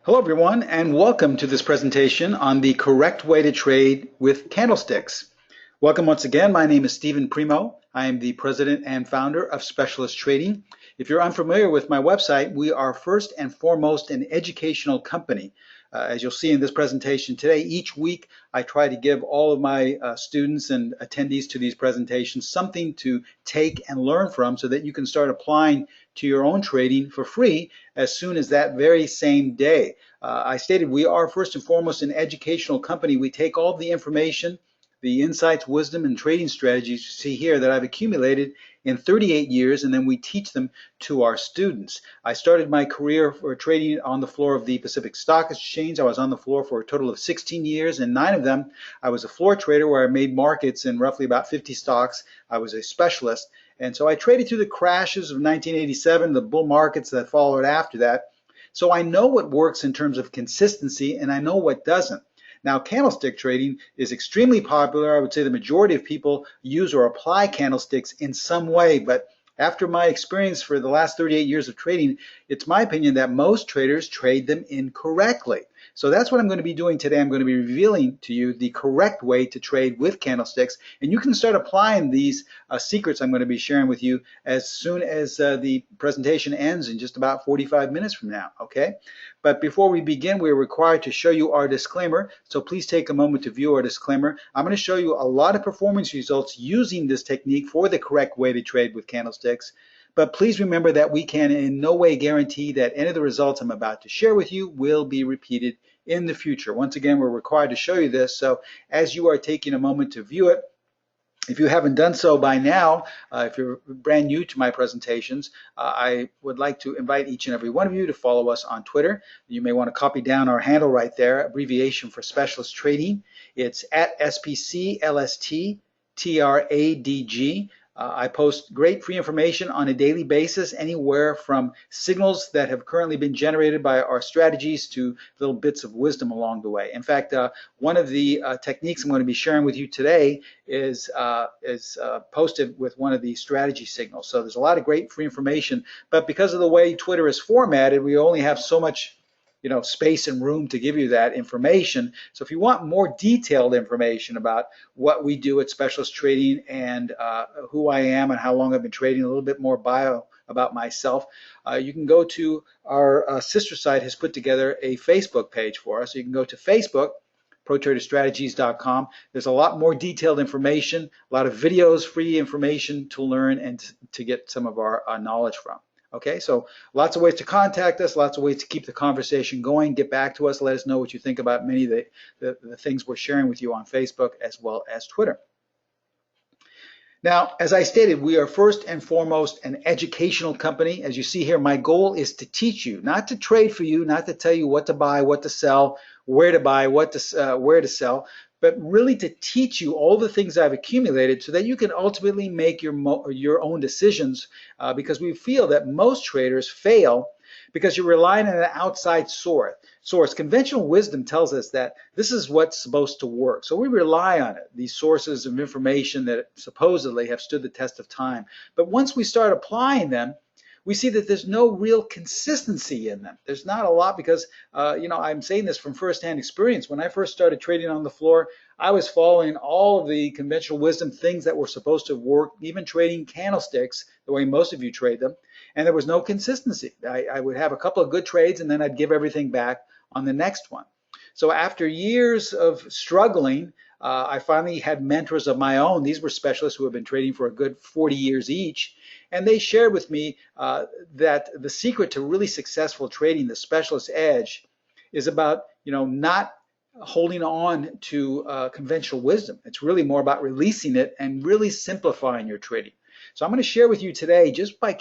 Hello everyone and welcome to this presentation on the correct way to trade with candlesticks. Welcome once again. My name is Primo. I am the president and founder of Specialist Trading. If you're unfamiliar with my website, we are first and foremost an educational company. As you'll see in this presentation today, each week I try to give all of my students and attendees to these presentations something to take and learn from so that you can start applying to your own trading for free as soon as that very same day. I stated we are first and foremost an educational company. We take all the information, the insights, wisdom, and trading strategies you see here that I've accumulated in 38 years, and then we teach them to our students. I started my career for trading on the floor of the Pacific Stock Exchange. I was on the floor for a total of 16 years, and 9 of them I was a floor trader where I made markets in roughly about 50 stocks. I was a specialist, and so I traded through the crashes of 1987, the bull markets that followed after that. So I know what works in terms of consistency, and I know what doesn't. Now, candlestick trading is extremely popular. I would say the majority of people use or apply candlesticks in some way, but after my experience for the last 38 years of trading, it's my opinion that most traders trade them incorrectly. So that's what I'm going to be doing today. I'm going to be revealing to you the correct way to trade with candlesticks, and you can start applying these secrets I'm going to be sharing with you as soon as the presentation ends in just about 45 minutes from now, okay? But before we begin, we're required to show you our disclaimer, so please take a moment to view our disclaimer. I'm going to show you a lot of performance results using this technique for the correct way to trade with candlesticks. But please remember that we can in no way guarantee that any of the results I'm about to share with you will be repeated in the future. Once again, we're required to show you this, so as you are taking a moment to view it, if you haven't done so by now, if you're brand new to my presentations, I would like to invite each and every one of you to follow us on Twitter. You may want to copy down our handle right there, abbreviation for Specialist Trading. It's at SPCLSTTRADG. I post great free information on a daily basis, anywhere from signals that have currently been generated by our strategies to little bits of wisdom along the way. In fact, one of the techniques I'm going to be sharing with you today is posted with one of the strategy signals. So there's a lot of great free information, but because of the way Twitter is formatted, we only have so much space and room to give you that information. So if you want more detailed information about what we do at Specialist Trading and who I am and how long I've been trading, a little bit more bio about myself, you can go to our sister site has put together a Facebook page for us. So you can go to Facebook, ProTraderStrategies.com. There's a lot more detailed information, a lot of videos, free information to learn and to get some of our knowledge from. Okay, so lots of ways to contact us, lots of ways to keep the conversation going. Get back to us, let us know what you think about many of the things we're sharing with you on Facebook as well as Twitter. Now, as I stated, we are first and foremost an educational company. As you see here, my goal is to teach you, not to trade for you, not to tell you what to buy, what to sell, where to buy, where to sell, but really to teach you all the things I've accumulated so that you can ultimately make your own decisions, because we feel that most traders fail because you're relying on an outside source. Conventional wisdom tells us that this is what's supposed to work. So we rely on it, these sources of information that supposedly have stood the test of time. But once we start applying them, we see that there's no real consistency in them. There's not a lot because, I'm saying this from firsthand experience. When I first started trading on the floor, I was following all of the conventional wisdom things that were supposed to work, even trading candlesticks the way most of you trade them, and there was no consistency. I would have a couple of good trades and then I'd give everything back on the next one. So after years of struggling, I finally had mentors of my own. These were specialists who have been trading for a good 40 years each. And they shared with me that the secret to really successful trading, the specialist edge, is about not holding on to conventional wisdom. It's really more about releasing it and really simplifying your trading. So I'm going to share with you today just by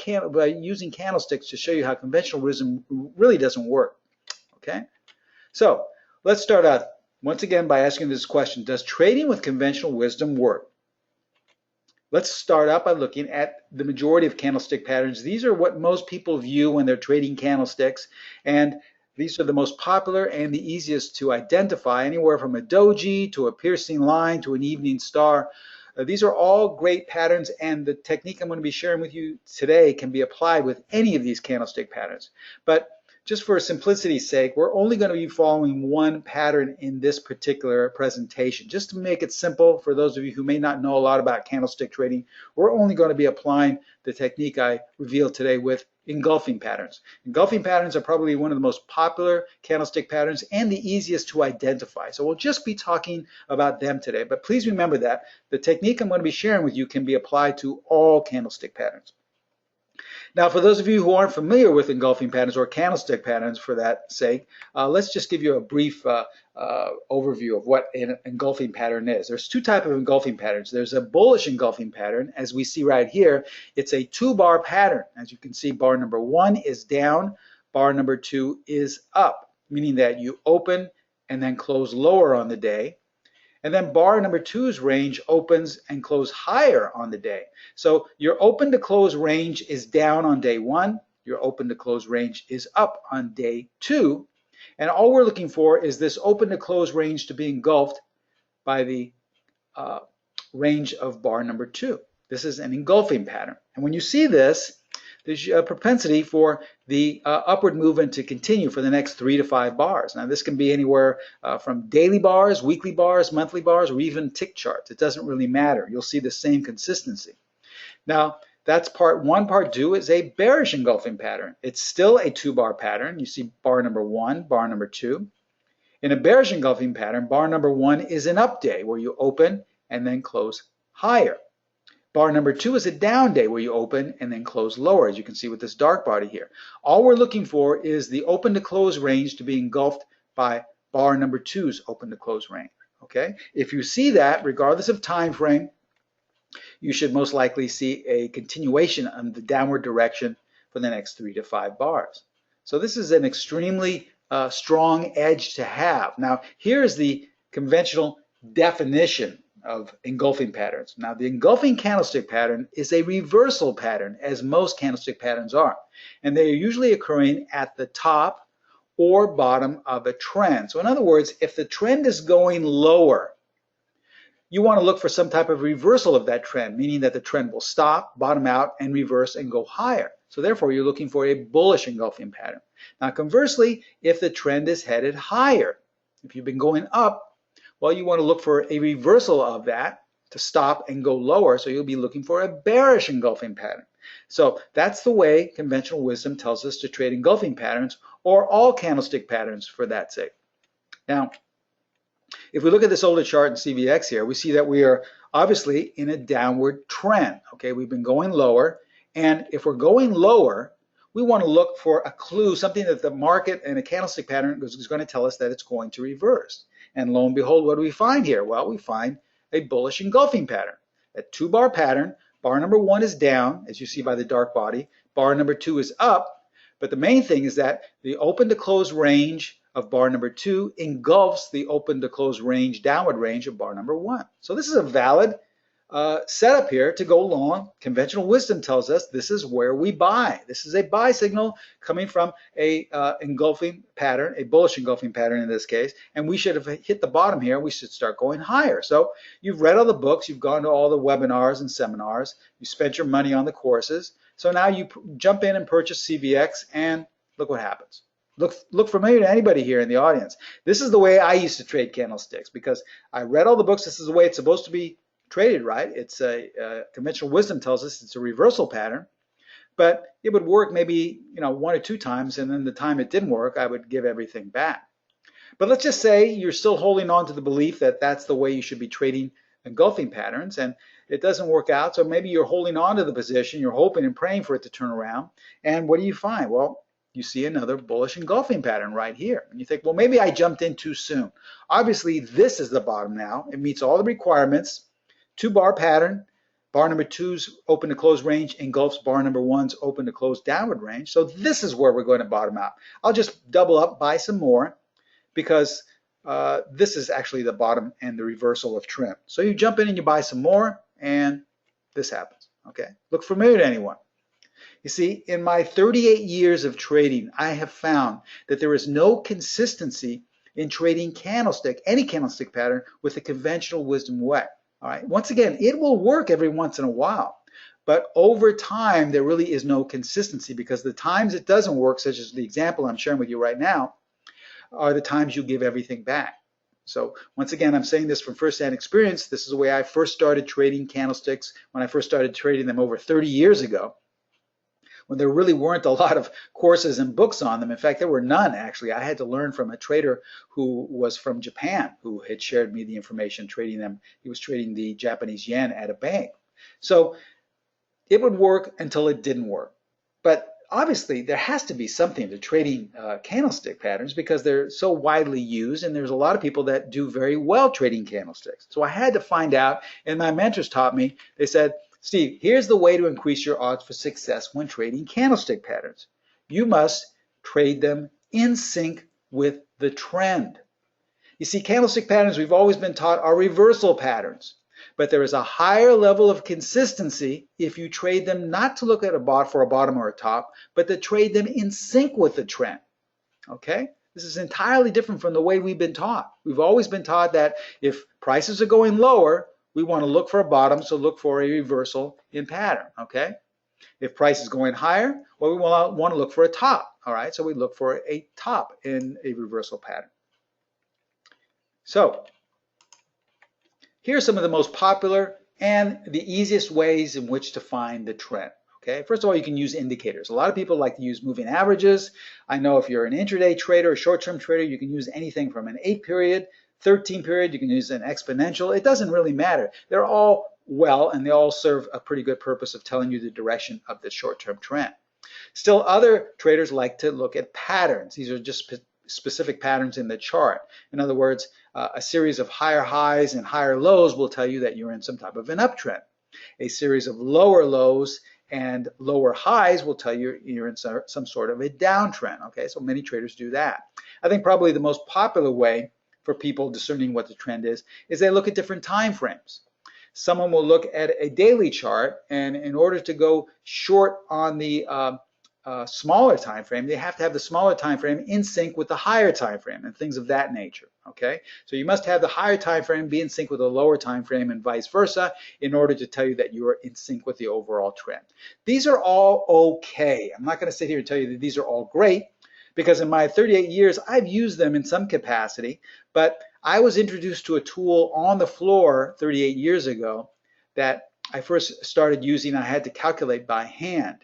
using candlesticks to show you how conventional wisdom really doesn't work. Okay, so let's start out once again by asking this question: does trading with conventional wisdom work? Let's start out by looking at the majority of candlestick patterns. These are what most people view when they're trading candlesticks, and these are the most popular and the easiest to identify, anywhere from a doji to a piercing line to an evening star. These are all great patterns, and the technique I'm going to be sharing with you today can be applied with any of these candlestick patterns. But just for simplicity's sake, we're only going to be following one pattern in this particular presentation. Just to make it simple for those of you who may not know a lot about candlestick trading, we're only going to be applying the technique I revealed today with engulfing patterns. Engulfing patterns are probably one of the most popular candlestick patterns and the easiest to identify. So we'll just be talking about them today. But please remember that the technique I'm going to be sharing with you can be applied to all candlestick patterns. Now, for those of you who aren't familiar with engulfing patterns or candlestick patterns for that sake, let's just give you a brief overview of what an engulfing pattern is. There's two types of engulfing patterns. There's a bullish engulfing pattern, as we see right here. It's a two-bar pattern. As you can see, bar number 1 is down, bar number 2 is up, meaning that you open and then close lower on the day. And then bar number 2's range opens and closes higher on the day. So your open to close range is down on day 1. Your open to close range is up on day 2. And all we're looking for is this open to close range to be engulfed by the range of bar number 2. This is an engulfing pattern. And when you see this, there's a propensity for the upward movement to continue for the next 3 to 5 bars. Now, this can be anywhere from daily bars, weekly bars, monthly bars, or even tick charts. It doesn't really matter. You'll see the same consistency. Now, that's part 1. Part 2 is a bearish engulfing pattern. It's still a 2-bar pattern. You see bar number 1, bar number 2. In a bearish engulfing pattern, bar number 1 is an up day where you open and then close higher. Bar number 2 is a down day where you open and then close lower, as you can see with this dark body here. All we're looking for is the open to close range to be engulfed by bar number 2's open to close range. Okay? If you see that, regardless of time frame, you should most likely see a continuation in the downward direction for the next 3 to 5 bars. So this is an extremely strong edge to have. Now, here's the conventional definition of engulfing patterns. Now, the engulfing candlestick pattern is a reversal pattern, as most candlestick patterns are, and they are usually occurring at the top or bottom of a trend. So in other words, if the trend is going lower, you want to look for some type of reversal of that trend, meaning that the trend will stop, bottom out, and reverse and go higher. So therefore, you're looking for a bullish engulfing pattern. Now, conversely, if the trend is headed higher, if you've been going up, well, you want to look for a reversal of that to stop and go lower, so you'll be looking for a bearish engulfing pattern. So that's the way conventional wisdom tells us to trade engulfing patterns, or all candlestick patterns for that sake. Now, if we look at this older chart in CVX here, we see that we are obviously in a downward trend. Okay, we've been going lower, and if we're going lower, we want to look for a clue, something that the market and a candlestick pattern is going to tell us that it's going to reverse. And lo and behold, what do we find here? Well, we find a bullish engulfing pattern. A 2-bar pattern. Bar number 1 is down, as you see by the dark body. Bar number 2 is up. But the main thing is that the open to close range of bar number 2 engulfs the open to close range, downward range of bar number 1. So this is a valid setup here to go long. Conventional wisdom tells us this is where we buy. This is a buy signal coming from a engulfing pattern, a bullish engulfing pattern in this case, and we should have hit the bottom here. We should start going higher. So you've read all the books, you've gone to all the webinars and seminars, you spent your money on the courses. So now you jump in and purchase CVX, and look what happens. Look familiar to anybody here in the audience. This is the way I used to trade candlesticks, because I read all the books. This is the way it's supposed to be traded, right? It's conventional wisdom tells us it's a reversal pattern, but it would work maybe 1 or 2 times, and then the time it didn't work, I would give everything back. But let's just say you're still holding on to the belief that that's the way you should be trading engulfing patterns, and it doesn't work out. So maybe you're holding on to the position, you're hoping and praying for it to turn around, and what do you find? Well, you see another bullish engulfing pattern right here. And you think, well, maybe I jumped in too soon. Obviously, this is the bottom now. It meets all the requirements. 2-bar pattern. Bar number 2's open to close range engulfs bar number 1's open to close downward range. So this is where we're going to bottom out. I'll just double up, buy some more, because this is actually the bottom and the reversal of trend. So you jump in and you buy some more, and this happens. Okay, look familiar to anyone? You see, in my 38 years of trading, I have found that there is no consistency in trading candlestick, any candlestick pattern, with the conventional wisdom way. All right. Once again, it will work every once in a while. But over time, there really is no consistency because the times it doesn't work, such as the example I'm sharing with you right now, are the times you give everything back. So once again, I'm saying this from firsthand experience. This is the way I first started trading candlesticks when I first started trading them over 30 years ago, when there really weren't a lot of courses and books on them. In fact, there were none, actually. I had to learn from a trader who was from Japan, who had shared me the information trading them. He was trading the Japanese yen at a bank. So it would work until it didn't work. But obviously, there has to be something to trading candlestick patterns because they're so widely used, and there's a lot of people that do very well trading candlesticks. So I had to find out, and my mentors taught me. They said, Steve, here's the way to increase your odds for success when trading candlestick patterns. You must trade them in sync with the trend. You see, candlestick patterns we've always been taught are reversal patterns. But there is a higher level of consistency if you trade them not to look at for a bottom or a top, but to trade them in sync with the trend. Okay? This is entirely different from the way we've been taught. We've always been taught that if prices are going lower, we want to look for a bottom, so look for a reversal in pattern. Okay? If price is going higher, well, we want to look for a top. All right? So we look for a top in a reversal pattern. So here are some of the most popular and the easiest ways in which to find the trend. Okay, first of all, you can use indicators. A lot of people like to use moving averages. I know if you're an intraday trader or short-term trader, you can use anything from an 8-period, 13-period, you can use an exponential. It doesn't really matter. They're all well, and they all serve a pretty good purpose of telling you the direction of the short-term trend. Still, other traders like to look at patterns. These are just specific patterns in the chart. In other words, a series of higher highs and higher lows will tell you that you're in some type of an uptrend. A series of lower lows and lower highs will tell you you're in some sort of a downtrend. Okay, so many traders do that. I think probably the most popular way for people discerning what the trend is they look at different time frames. Someone will look at a daily chart, and in order to go short on the smaller time frame, they have to have the smaller time frame in sync with the higher time frame and things of that nature. Okay, so you must have the higher time frame be in sync with the lower time frame and vice versa in order to tell you that you are in sync with the overall trend. These are all okay. I'm not going to sit here and tell you that these are all great, because in my 38 years I've used them in some capacity, but I was introduced to a tool on the floor 38 years ago that I first started using. I had to calculate by hand.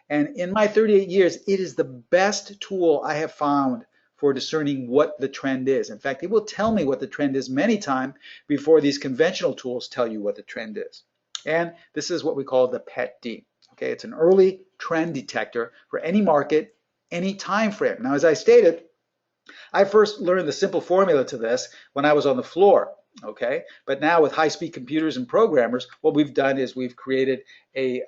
And in my 38 years, it is the best tool I have found for discerning what the trend is. In fact, it will tell me what the trend is many times before these conventional tools tell you what the trend is. And this is what we call the PET-D. Okay, it's an early trend detector for any market, any time frame. Now, as I stated, I first learned the simple formula to this when I was on the floor. Okay, but now with high-speed computers and programmers, what we've done is we've created an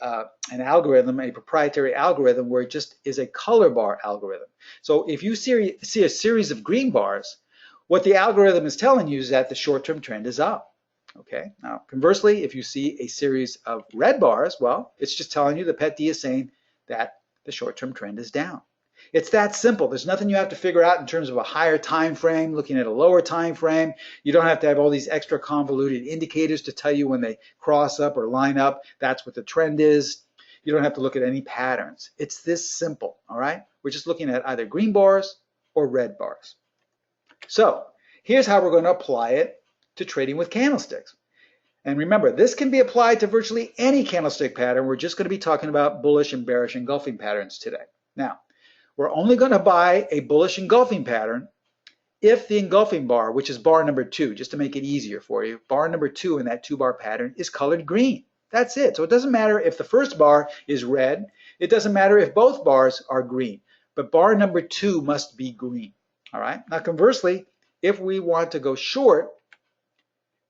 algorithm, a proprietary algorithm, where it just is a color bar algorithm. So if you see a series of green bars, what the algorithm is telling you is that the short-term trend is up. Okay, now conversely, if you see a series of red bars, well, it's just telling you the PET-D is saying that the short-term trend is down. It's that simple. There's nothing you have to figure out in terms of a higher time frame, looking at a lower time frame. You don't have to have all these extra convoluted indicators to tell you when they cross up or line up. That's what the trend is. You don't have to look at any patterns. It's this simple, all right? We're just looking at either green bars or red bars. So here's how we're going to apply it to trading with candlesticks. And remember, this can be applied to virtually any candlestick pattern. We're just going to be talking about bullish and bearish engulfing patterns today. Now, we're only going to buy a bullish engulfing pattern if the engulfing bar, which is bar number 2, just to make it easier for you, bar number 2 in that 2-bar pattern is colored green. That's it. So it doesn't matter if the first bar is red. It doesn't matter if both bars are green. But bar number 2 must be green. All right. Now, conversely, if we want to go short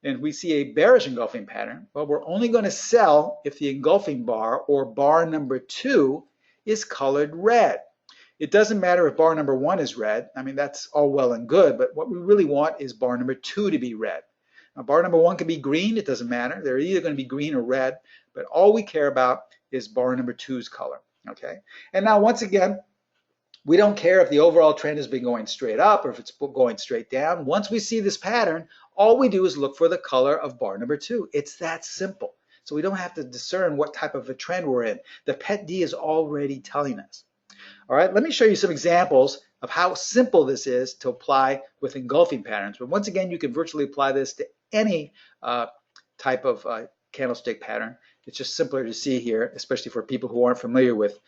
and we see a bearish engulfing pattern, well, we're only going to sell if the engulfing bar, or bar number 2, is colored red. It doesn't matter if bar number 1 is red. I mean, that's all well and good, but what we really want is bar number 2 to be red. Now, bar number 1 can be green. It doesn't matter. They're either going to be green or red, but all we care about is bar number 2's color. Okay. And now, once again, We don't care if the overall trend has been going straight up or if it's going straight down. Once we see this pattern, all we do is look for the color of bar number 2. It's that simple. So we don't have to discern what type of a trend we're in. The PET D is already telling us. All right, let me show you some examples of how simple this is to apply with engulfing patterns. But once again, you can virtually apply this to any type of candlestick pattern. It's just simpler to see here, especially for people who aren't familiar with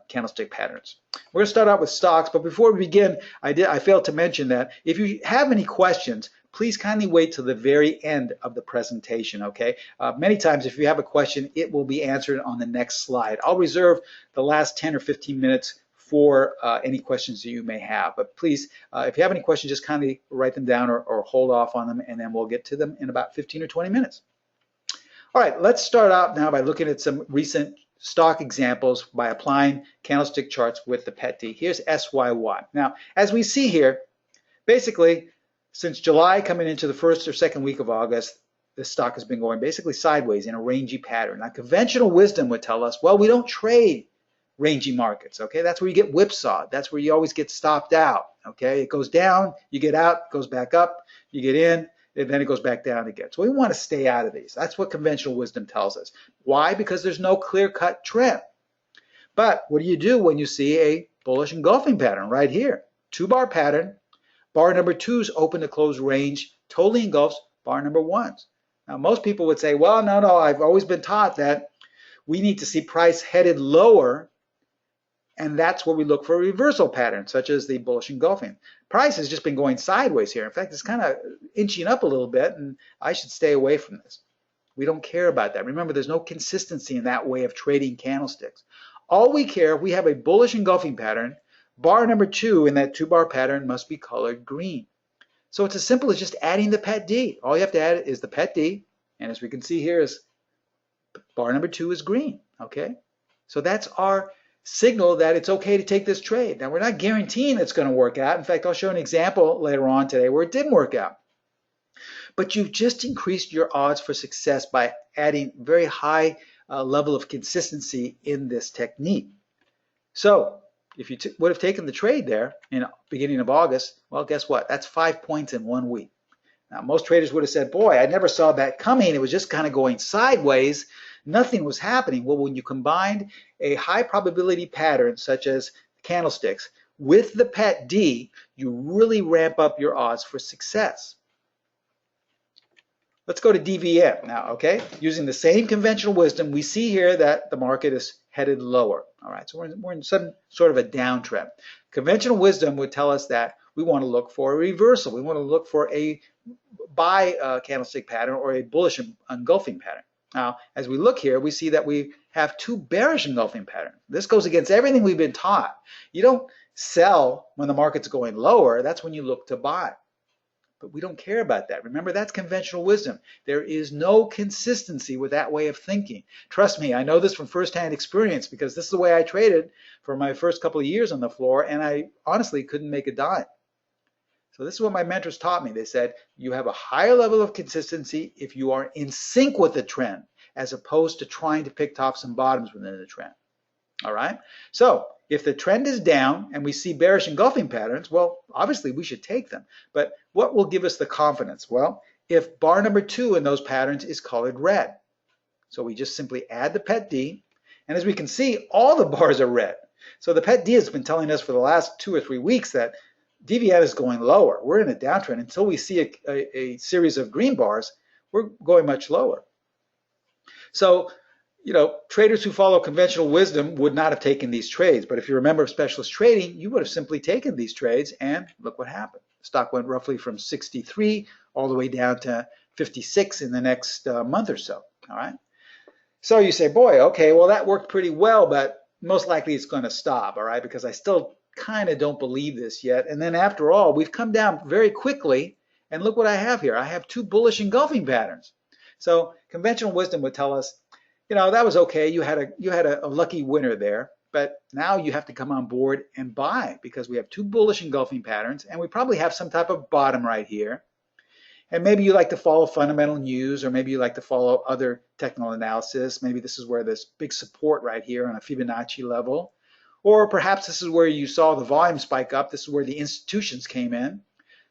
candlestick patterns. We're going to start out with stocks, but before we begin, I failed to mention that if you have any questions, please kindly wait till the very end of the presentation, okay? Many times if you have a question, it will be answered on the next slide. I'll reserve the last 10 or 15 minutes for any questions that you may have. But please, if you have any questions, just kindly write them down or hold off on them, and then we'll get to them in about 15 or 20 minutes. All right, let's start out now by looking at some recent stock examples by applying candlestick charts with the PET D. Here's SYY. Now, as we see here, basically, since July coming into the first or second week of August, this stock has been going basically sideways in a rangy pattern. Now, conventional wisdom would tell us, well, we don't trade rangy markets, okay? That's where you get whipsawed. That's where you always get stopped out, okay? It goes down, you get out, goes back up, you get in, and then it goes back down again. So we want to stay out of these. That's what conventional wisdom tells us. Why? Because there's no clear-cut trend. But what do you do when you see a bullish engulfing pattern right here? Two-bar pattern. Bar number 2's open to close range totally engulfs bar number 1's. Now, most people would say, well, no, I've always been taught that we need to see price headed lower, and that's where we look for a reversal pattern, such as the bullish engulfing. Price has just been going sideways here. In fact, it's kind of inching up a little bit, and I should stay away from this. We don't care about that. Remember, there's no consistency in that way of trading candlesticks. All we care, if we have a bullish engulfing pattern, bar number 2 in that two-bar pattern must be colored green. So it's as simple as just adding the PET D. All you have to add is the PET D, and as we can see here is bar number 2 is green, okay? So that's our signal that it's okay to take this trade. Now, we're not guaranteeing it's going to work out. In fact, I'll show an example later on today where it didn't work out. But you've just increased your odds for success by adding very high level of consistency in this technique. So if you would have taken the trade there in the beginning of August, well, guess what? That's 5 points in 1 week. Now, most traders would have said, boy, I never saw that coming. It was just kind of going sideways. Nothing was happening. Well, when you combined a high probability pattern such as candlesticks with the PET D, you really ramp up your odds for success. Let's go to DVM now, okay? Using the same conventional wisdom, we see here that the market is headed lower. All right, so we're in some sort of a downtrend. Conventional wisdom would tell us that we want to look for a reversal. We want to look for a buy candlestick pattern or a bullish engulfing pattern. Now, as we look here, we see that we have 2 bearish engulfing patterns. This goes against everything we've been taught. You don't sell when the market's going lower. That's when you look to buy. But we don't care about that. Remember, that's conventional wisdom. There is no consistency with that way of thinking. Trust me, I know this from firsthand experience because this is the way I traded for my first couple of years on the floor, and I honestly couldn't make a dime. So this is what my mentors taught me. They said, you have a higher level of consistency if you are in sync with the trend, as opposed to trying to pick tops and bottoms within the trend. All right? So if the trend is down and we see bearish engulfing patterns, well, obviously we should take them. But what will give us the confidence? Well, if bar number 2 in those patterns is colored red. So we just simply add the PET D. And as we can see, all the bars are red. So the PET D has been telling us for the last 2 or 3 weeks that DVM is going lower. We're in a downtrend. Until we see a series of green bars, we're going much lower. So, you know, traders who follow conventional wisdom would not have taken these trades. But if you remember specialist trading, you would have simply taken these trades, and look what happened. The stock went roughly from 63 all the way down to 56 in the next month or so. All right. So you say, boy, okay, well, that worked pretty well, but most likely it's going to stop, all right, because I still kind of don't believe this yet. And then after all, we've come down very quickly, and look what I have here. I have 2 bullish engulfing patterns. So conventional wisdom would tell us, you know, that was okay. You had a lucky winner there, but now you have to come on board and buy because we have 2 bullish engulfing patterns, and we probably have some type of bottom right here. And maybe you like to follow fundamental news, or maybe you like to follow other technical analysis. Maybe this is where this big support right here on a Fibonacci level. Or perhaps this is where you saw the volume spike up. This is where the institutions came in.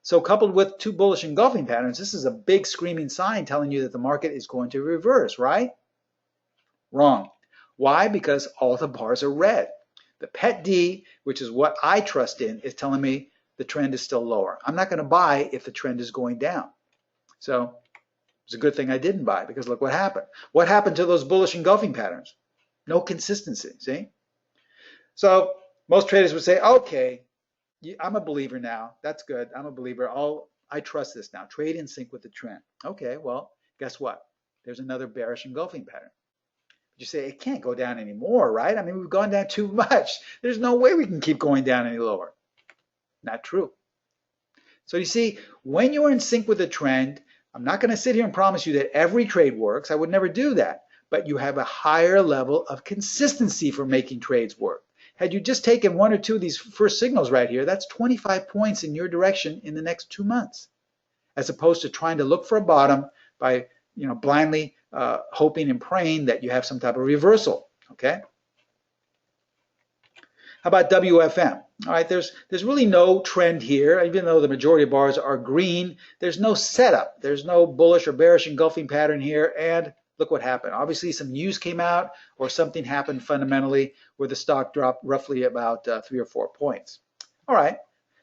So coupled with two bullish engulfing patterns, this is a big screaming sign telling you that the market is going to reverse, right? Wrong. Why? Because all the bars are red. The PET D, which is what I trust in, is telling me the trend is still lower. I'm not going to buy if the trend is going down. So it's a good thing I didn't buy, because look what happened. What happened to those bullish engulfing patterns? No consistency, see? So most traders would say, okay, I'm a believer now. That's good. I'm a believer. I trust this now. Trade in sync with the trend. Okay, well, guess what? There's another bearish engulfing pattern. You say it can't go down anymore, right? I mean, we've gone down too much. There's no way we can keep going down any lower. Not true. So you see, when you're in sync with the trend, I'm not going to sit here and promise you that every trade works. I would never do that. But you have a higher level of consistency for making trades work. Had you just taken one or two of these first signals right here, that's 25 points in your direction in the next 2 months, as opposed to trying to look for a bottom by blindly hoping and praying that you have some type of reversal. Okay. How about WFM? All right, there's really no trend here, even though the majority of bars are green. There's no setup. There's no bullish or bearish engulfing pattern here. And look what happened. Obviously, some news came out or something happened fundamentally where the stock dropped roughly about 3 or 4 points. All right.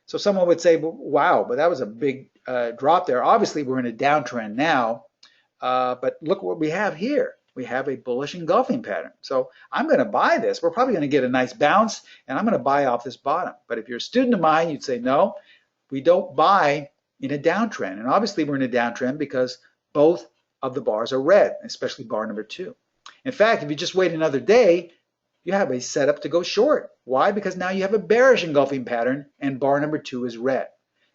So someone would say, well, wow, but that was a big drop there. Obviously, we're in a downtrend now. But look what we have here. We have a bullish engulfing pattern. So I'm going to buy this. We're probably going to get a nice bounce, and I'm going to buy off this bottom. But if you're a student of mine, you'd say, no, we don't buy in a downtrend. And obviously we're in a downtrend because both of the bars are red, especially bar number 2. In fact, if you just wait another day, you have a setup to go short. Why? Because now you have a bearish engulfing pattern, and bar number 2 is red.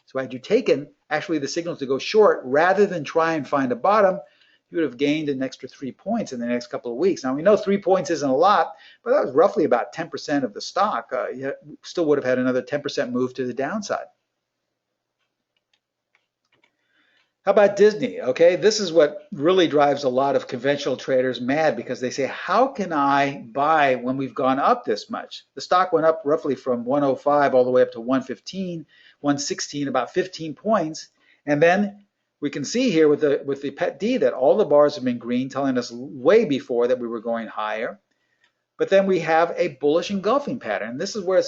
So had you taken actually the signals to go short rather than try and find a bottom, you would have gained an extra 3 points in the next couple of weeks. Now, we know 3 points isn't a lot, but that was roughly about 10% of the stock. You still would have had another 10% move to the downside. How about Disney? Okay, this is what really drives a lot of conventional traders mad, because they say, how can I buy when we've gone up this much? The stock went up roughly from 105 all the way up to 115, 116, about 15 points. And then we can see here with the PET D that all the bars have been green, telling us way before that we were going higher. But then we have a bullish engulfing pattern. This is where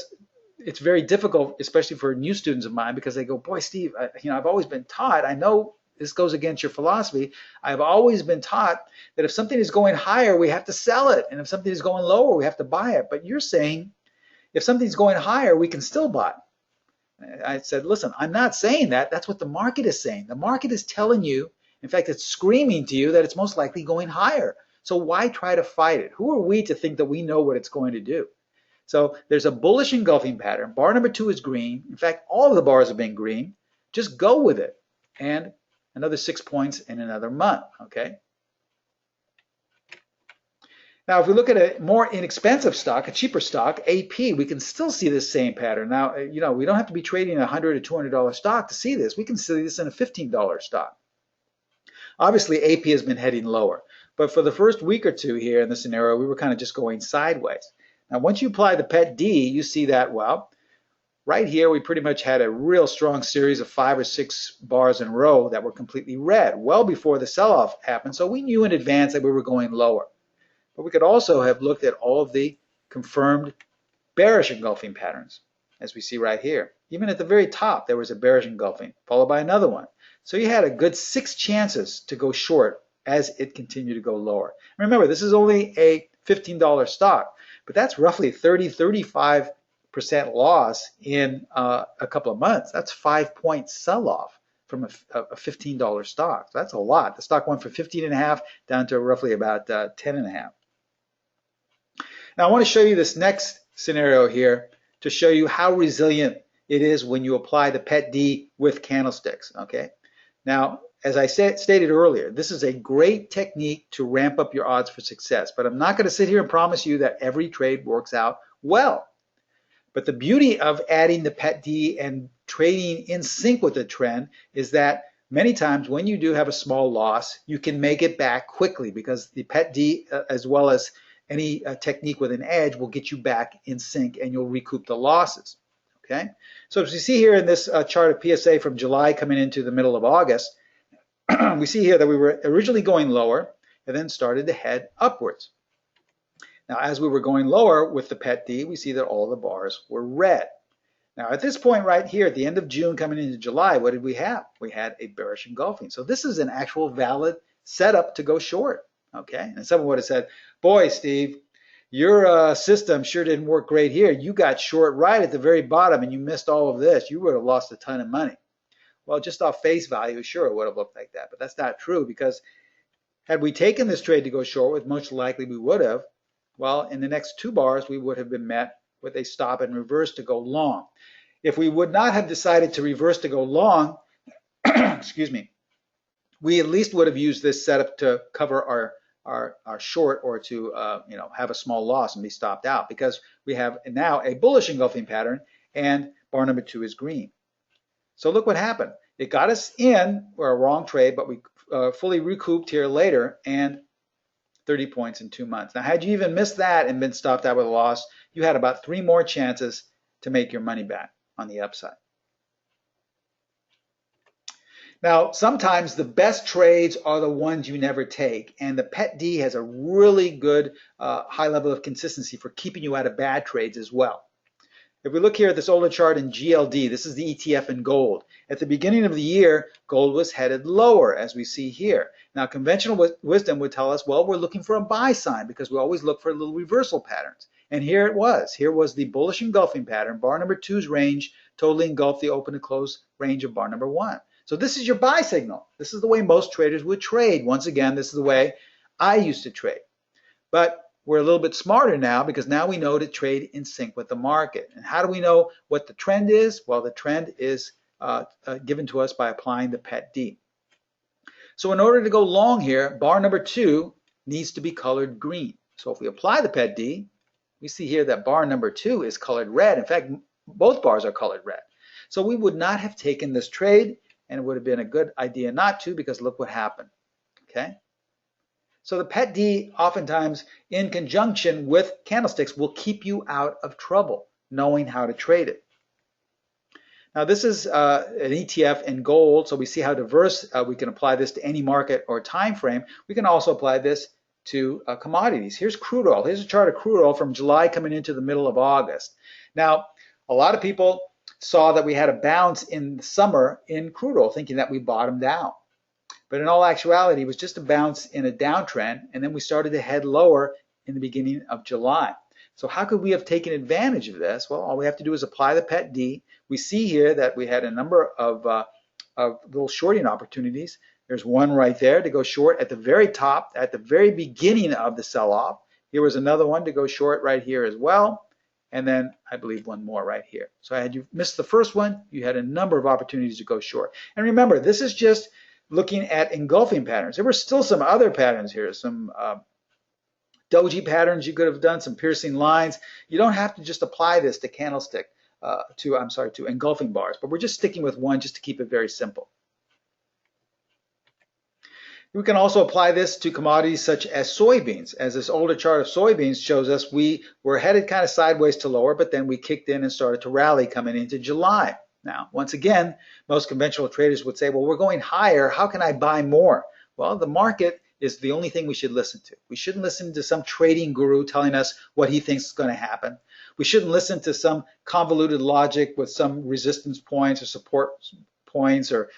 it's very difficult, especially for new students of mine, because they go, boy, Steve, I've always been taught, I know this goes against your philosophy, I've always been taught that if something is going higher, we have to sell it. And if something is going lower, we have to buy it. But you're saying if something's going higher, we can still buy it. I said, listen, I'm not saying that. That's what the market is saying. The market is telling you, in fact, it's screaming to you that it's most likely going higher. So why try to fight it? Who are we to think that we know what it's going to do? So there's a bullish engulfing pattern. Bar number 2 is green. In fact, all of the bars have been green. Just go with it. And another 6 points in another month, okay? Now, if we look at a more inexpensive stock, a cheaper stock, AP, we can still see this same pattern. Now, we don't have to be trading a $100 or $200 stock to see this. We can see this in a $15 stock. Obviously, AP has been heading lower. But for the first week or two here in the scenario, we were kind of just going sideways. Now, once you apply the PET D, you see that, well, right here, we pretty much had a real strong series of 5 or 6 bars in a row that were completely red, well before the sell-off happened. So we knew in advance that we were going lower. But we could also have looked at all of the confirmed bearish engulfing patterns, as we see right here. Even at the very top, there was a bearish engulfing, followed by another one. So you had a good 6 chances to go short as it continued to go lower. Remember, this is only a $15 stock, but that's roughly 30-35% loss in a couple of months. That's 5-point sell-off from a $15 stock. So that's a lot. The stock went from 15.5 down to roughly about 10.5. Now I want to show you this next scenario here to show you how resilient it is when you apply the PET D with candlesticks. Okay. Now, as I stated earlier, this is a great technique to ramp up your odds for success. But I'm not going to sit here and promise you that every trade works out well. But the beauty of adding the PET D and trading in sync with the trend is that many times when you do have a small loss, you can make it back quickly, because the PET D as well as any technique with an edge will get you back in sync and you'll recoup the losses. Okay, so as you see here in this chart of PSA from July coming into the middle of August, we see here that we were originally going lower and then started to head upwards. Now, as we were going lower with the PET D, we see that all the bars were red. Now, at this point right here, at the end of June coming into July, what did we have? We had a bearish engulfing. So this is an actual valid setup to go short. Okay, and someone would have said, boy, Steve, your system sure didn't work great here. You got short right at the very bottom and you missed all of this. You would have lost a ton of money. Well, just off face value, sure, it would have looked like that. But that's not true, because had we taken this trade to go short, which most likely we would have, well, in the next 2 bars, we would have been met with a stop and reverse to go long. If we would not have decided to reverse to go long, excuse me, we at least would have used this setup to cover our short, or to have a small loss and be stopped out, because we have now a bullish engulfing pattern and bar number 2 is green. So look what happened. It got us in, or a wrong trade, but we fully recouped here later, and 30 points in 2 months. Now, had you even missed that and been stopped out with a loss, you had about 3 more chances to make your money back on the upside. Now, sometimes the best trades are the ones you never take, and the PET D has a really good high level of consistency for keeping you out of bad trades as well. If we look here at this older chart in GLD, this is the ETF in gold. At the beginning of the year, gold was headed lower, as we see here. Now, conventional wisdom would tell us, well, we're looking for a buy sign, because we always look for little reversal patterns. And here it was. Here was the bullish engulfing pattern. Bar number 2's range totally engulfed the open to close range of bar number 1. So this is your buy signal. This is the way most traders would trade. Once again, this is the way I used to trade. But we're a little bit smarter now, because now we know to trade in sync with the market. And how do we know what the trend is? Well, the trend is given to us by applying the PET D. So in order to go long here, bar number 2 needs to be colored green. So if we apply the PET D, we see here that bar number 2 is colored red. In fact, both bars are colored red. So we would not have taken this trade, and it would have been a good idea not to, because look what happened. Okay? So the PET D, oftentimes in conjunction with candlesticks, will keep you out of trouble knowing how to trade it. Now, this is an ETF in gold, so we see how diverse we can apply this to any market or time frame. We can also apply this to commodities. Here's crude oil. Here's a chart of crude oil from July coming into the middle of August. Now, a lot of people saw that we had a bounce in the summer in crude oil, thinking that we bottomed out. But in all actuality, it was just a bounce in a downtrend, and then we started to head lower in the beginning of July. So how could we have taken advantage of this? Well, all we have to do is apply the PET D. We see here that we had a number of little shorting opportunities. There's one right there to go short at the very top, at the very beginning of the sell-off. Here was another one to go short right here as well. And then I believe one more right here. So had you missed the first one, you had a number of opportunities to go short. And remember, this is just looking at engulfing patterns. There were still some other patterns here, some doji patterns you could have done, some piercing lines. You don't have to just apply this to candlestick, to engulfing bars, but we're just sticking with one just to keep it very simple. We can also apply this to commodities such as soybeans. As this older chart of soybeans shows us, we were headed kind of sideways to lower, but then we kicked in and started to rally coming into July. Now, once again, most conventional traders would say, well, we're going higher. How can I buy more? Well, the market is the only thing we should listen to. We shouldn't listen to some trading guru telling us what he thinks is going to happen. We shouldn't listen to some convoluted logic with some resistance points or support points or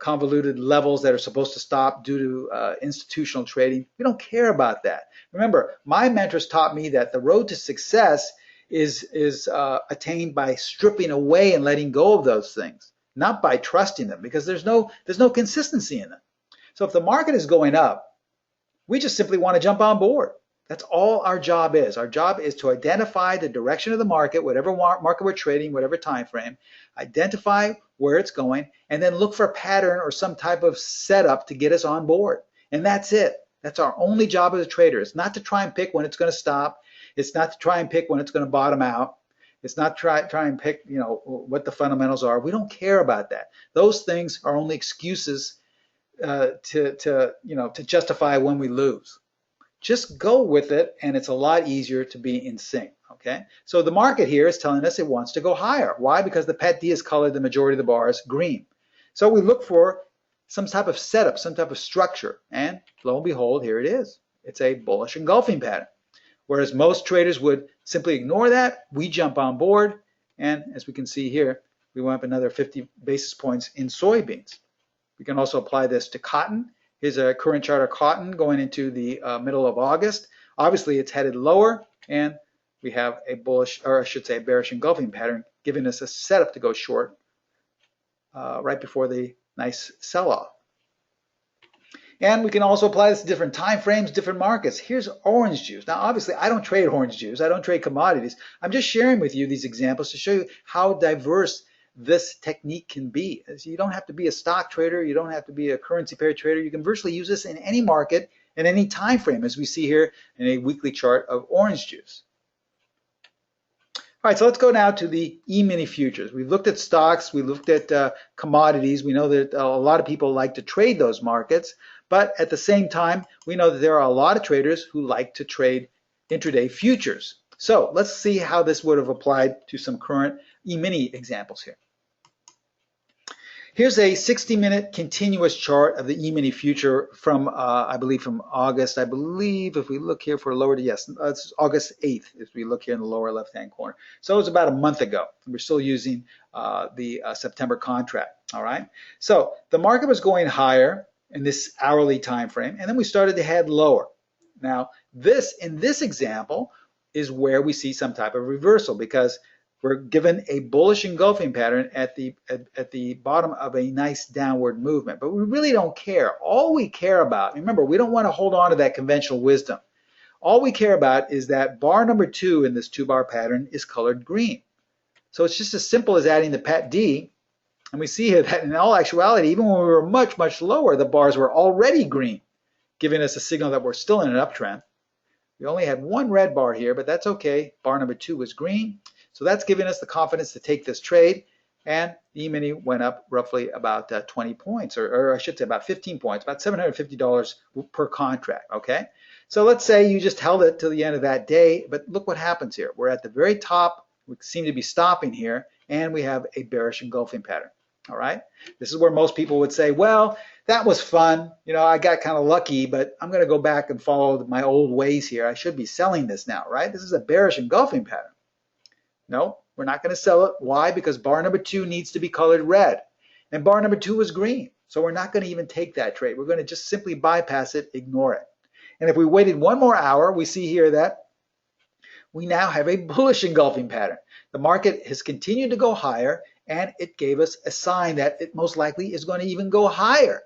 convoluted levels that are supposed to stop due to institutional trading. We don't care about that. Remember, my mentors taught me that the road to success is attained by stripping away and letting go of those things, not by trusting them, because there's no consistency in them. So if the market is going up, we just simply want to jump on board. That's all our job is. Our job is to identify the direction of the market, whatever market we're trading, whatever time frame, identify where it's going, and then look for a pattern or some type of setup to get us on board. And that's it. That's our only job as a trader. It's not to try and pick when it's going to stop. It's not to try and pick when it's going to bottom out. It's not try and pick, what the fundamentals are. We don't care about that. Those things are only excuses to justify when we lose. just go with it, and it's a lot easier to be in sync. Okay, so the market here is telling us it wants to go higher. Why? Because the PET D has colored the majority of the bars green. So we look for some type of setup, some type of structure, and lo and behold, here it is. It's a bullish engulfing pattern. Whereas most traders would simply ignore that, we jump on board, and as we can see here, we went up another 50 basis points in soybeans. We can also apply this to cotton. Here's a current chart of cotton going into the middle of August. Obviously, it's headed lower, and we have a bullish, or I should say a bearish engulfing pattern, giving us a setup to go short right before the nice sell-off. And we can also apply this to different time frames, different markets. Here's orange juice. Now, obviously, I don't trade orange juice. I don't trade commodities. I'm just sharing with you these examples to show you how diverse this technique can be. You don't have to be a stock trader. You don't have to be a currency pair trader. You can virtually use this in any market and any time frame, as we see here in a weekly chart of orange juice. All right, so let's go now to the E-mini futures. We've looked at stocks. We looked at commodities. We know that a lot of people like to trade those markets. But at the same time, we know that there are a lot of traders who like to trade intraday futures. So let's see how this would have applied to some current E-mini examples here. Here's a 60-minute continuous chart of the E-mini future from, I believe, from August. I believe if we look here for lower, yes, it's August 8th if we look here in the lower left-hand corner. So it was about a month ago. We're still using the September contract, all right? So the market was going higher in this hourly time frame, and then we started to head lower. Now, in this example is where we see some type of reversal, because we're given a bullish engulfing pattern at the bottom of a nice downward movement. But we really don't care. All we care about, remember, we don't want to hold on to that conventional wisdom. All we care about is that bar number 2 in this 2-bar pattern is colored green. So it's just as simple as adding the PET D. And we see here that in all actuality, even when we were much, much lower, the bars were already green, giving us a signal that we're still in an uptrend. We only had one red bar here, but that's okay. Bar number 2 was green. So that's giving us the confidence to take this trade. And the E-mini went up roughly about 20 points, or I should say about 15 points, about $750 per contract, okay? So let's say you just held it till the end of that day, but look what happens here. We're at the very top. We seem to be stopping here, and we have a bearish engulfing pattern. All right, this is where most people would say, well, that was fun. You know, I got kind of lucky, but I'm going to go back and follow my old ways here. I should be selling this now, right? This is a bearish engulfing pattern. No, we're not going to sell it. Why? Because bar number 2 needs to be colored red, and bar number 2 is green. So we're not going to even take that trade. We're going to just simply bypass it, ignore it. And if we waited one more hour, we see here that we now have a bullish engulfing pattern. The market has continued to go higher, and it gave us a sign that it most likely is going to even go higher.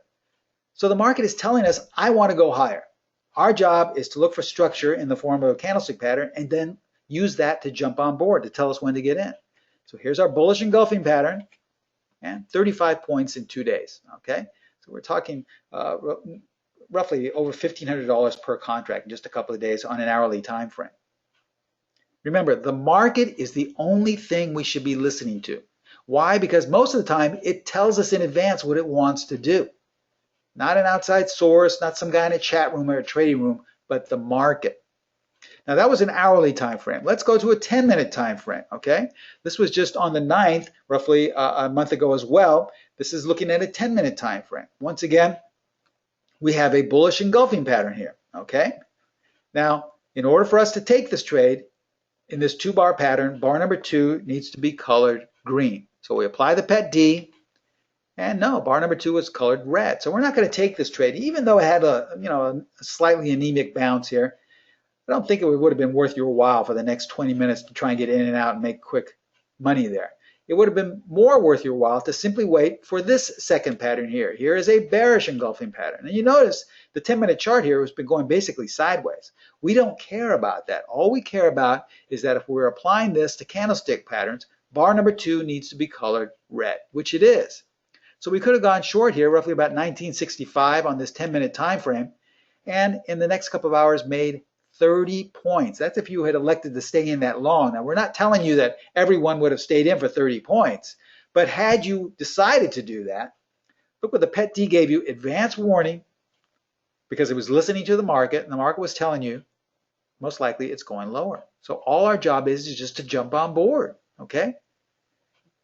So the market is telling us, I want to go higher. Our job is to look for structure in the form of a candlestick pattern and then use that to jump on board to tell us when to get in. So here's our bullish engulfing pattern, and 35 points in 2 days. Okay, so we're talking roughly over $1,500 per contract in just a couple of days on an hourly time frame. Remember, the market is the only thing we should be listening to. Why? Because most of the time it tells us in advance what it wants to do. Not an outside source, not some guy in a chat room or a trading room, but the market. Now that was an hourly time frame. Let's go to a 10-minute time frame, okay? This was just on the 9th, roughly a month ago as well. This is looking at a 10-minute time frame. Once again, we have a bullish engulfing pattern here, okay? Now, in order for us to take this trade, in this 2-bar pattern, bar number 2 needs to be colored green. So we apply the PET D, and no, bar number 2 is colored red. So we're not going to take this trade, even though it had a slightly anemic bounce here. I don't think it would have been worth your while for the next 20 minutes to try and get in and out and make quick money there. It would have been more worth your while to simply wait for this second pattern here. Here is a bearish engulfing pattern. And you notice the 10-minute chart here has been going basically sideways. We don't care about that. All we care about is that if we're applying this to candlestick patterns, bar number 2 needs to be colored red, which it is. So we could have gone short here, roughly about 1965 on this 10-minute time frame, and in the next couple of hours made 30 points. That's if you had elected to stay in that long. Now, we're not telling you that everyone would have stayed in for 30 points, but had you decided to do that, look what the PET D gave you, advance warning, because it was listening to the market, and the market was telling you most likely it's going lower. So all our job is just to jump on board, okay?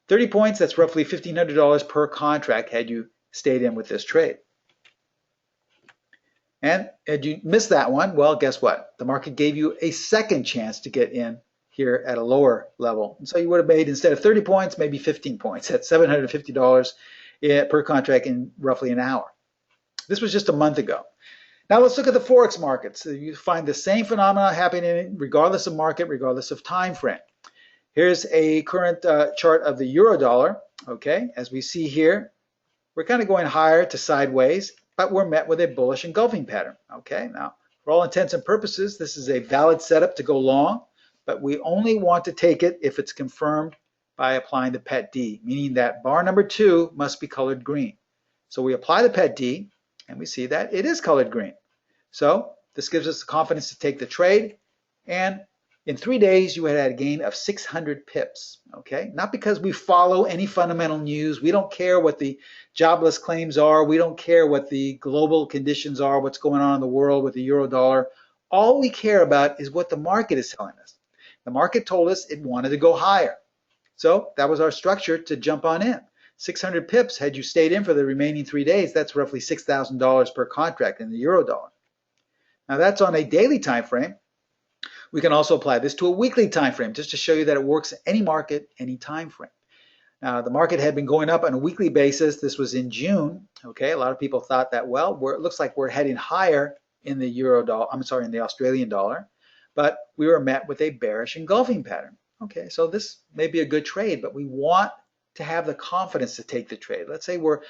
30 points, that's roughly $1,500 per contract had you stayed in with this trade. And had you missed that one, well, guess what? The market gave you a second chance to get in here at a lower level. And so you would have made, instead of 30 points, maybe 15 points at $750 per contract in roughly an hour. This was just a month ago. Now let's look at the Forex markets. So you find the same phenomena happening regardless of market, regardless of time frame. Here's a current chart of the euro dollar. Okay, as we see here, we're kind of going higher to sideways, but we're met with a bullish engulfing pattern. Okay, now for all intents and purposes, this is a valid setup to go long, but we only want to take it if it's confirmed by applying the PET D, meaning that bar number 2 must be colored green. So we apply the PET D, and we see that it is colored green. So this gives us the confidence to take the trade, and in 3 days you had a gain of 600 pips. Okay, not because we follow any fundamental news. We don't care what the jobless claims are. We don't care what the global conditions are, what's going on in the world with the euro dollar. All we care about is what the market is telling us. The market told us it wanted to go higher. So that was our structure to jump on in. 600 pips, had you stayed in for the remaining 3 days, that's roughly $6,000 per contract in the euro dollar. Now that's on a daily time frame. We can also apply this to a weekly time frame just to show you that it works any market, any time frame. Now the market had been going up on a weekly basis. This was in June. Okay, a lot of people thought that, well, it looks like we're heading higher in the euro dollar, in the Australian dollar, but we were met with a bearish engulfing pattern. Okay, so this may be a good trade, but we want to have the confidence to take the trade. Let's say we're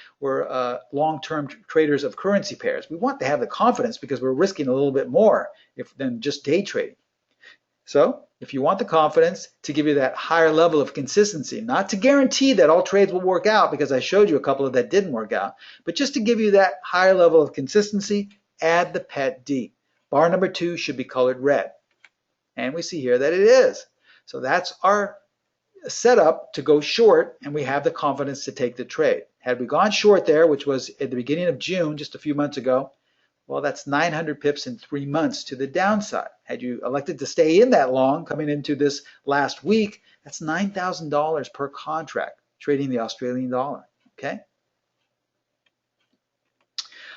long-term traders of currency pairs. We want to have the confidence because we're risking a little bit more than just day trading. So if you want the confidence to give you that higher level of consistency, not to guarantee that all trades will work out, because I showed you a couple of that didn't work out, but just to give you that higher level of consistency, add the PET D. Bar number 2 should be colored red. And we see here that it is. So that's our setup to go short, and we have the confidence to take the trade. Had we gone short there, which was at the beginning of June, just a few months ago, well, that's 900 pips in 3 months to the downside. Had you elected to stay in that long coming into this last week, that's $9,000 per contract trading the Australian dollar. Okay?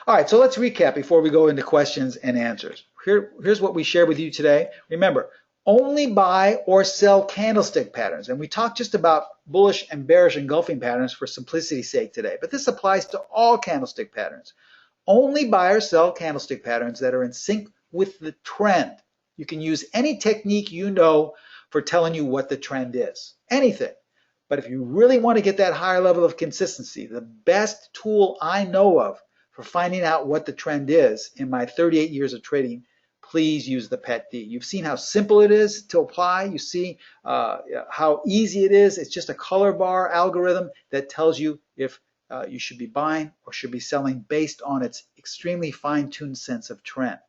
All right, so let's recap before we go into questions and answers. Here's what we shared with you today. Remember, only buy or sell candlestick patterns. And we talked just about bullish and bearish engulfing patterns for simplicity's sake today, but this applies to all candlestick patterns. Only buy or sell candlestick patterns that are in sync with the trend. You can use any technique you know for telling you what the trend is, anything. But if you really want to get that higher level of consistency, the best tool I know of for finding out what the trend is in my 38 years of trading, please use the PET D. You've seen how simple it is to apply. You see how easy it is. It's just a color bar algorithm that tells you if you should be buying or should be selling based on its extremely fine-tuned sense of trend.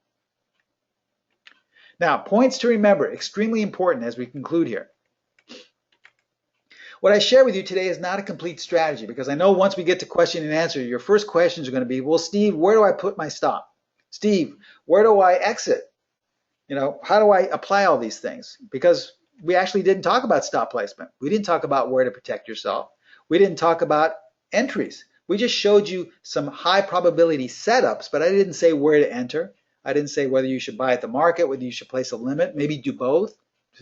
Now, points to remember, extremely important as we conclude here. What I share with you today is not a complete strategy, because I know once we get to question and answer, your first questions are going to be, well, Steve, where do I put my stop? Steve, where do I exit? You know, how do I apply all these things? Because we actually didn't talk about stop placement. We didn't talk about where to protect yourself. We didn't talk about entries. We just showed you some high probability setups, but I didn't say where to enter. I didn't say whether you should buy at the market, whether you should place a limit, maybe do both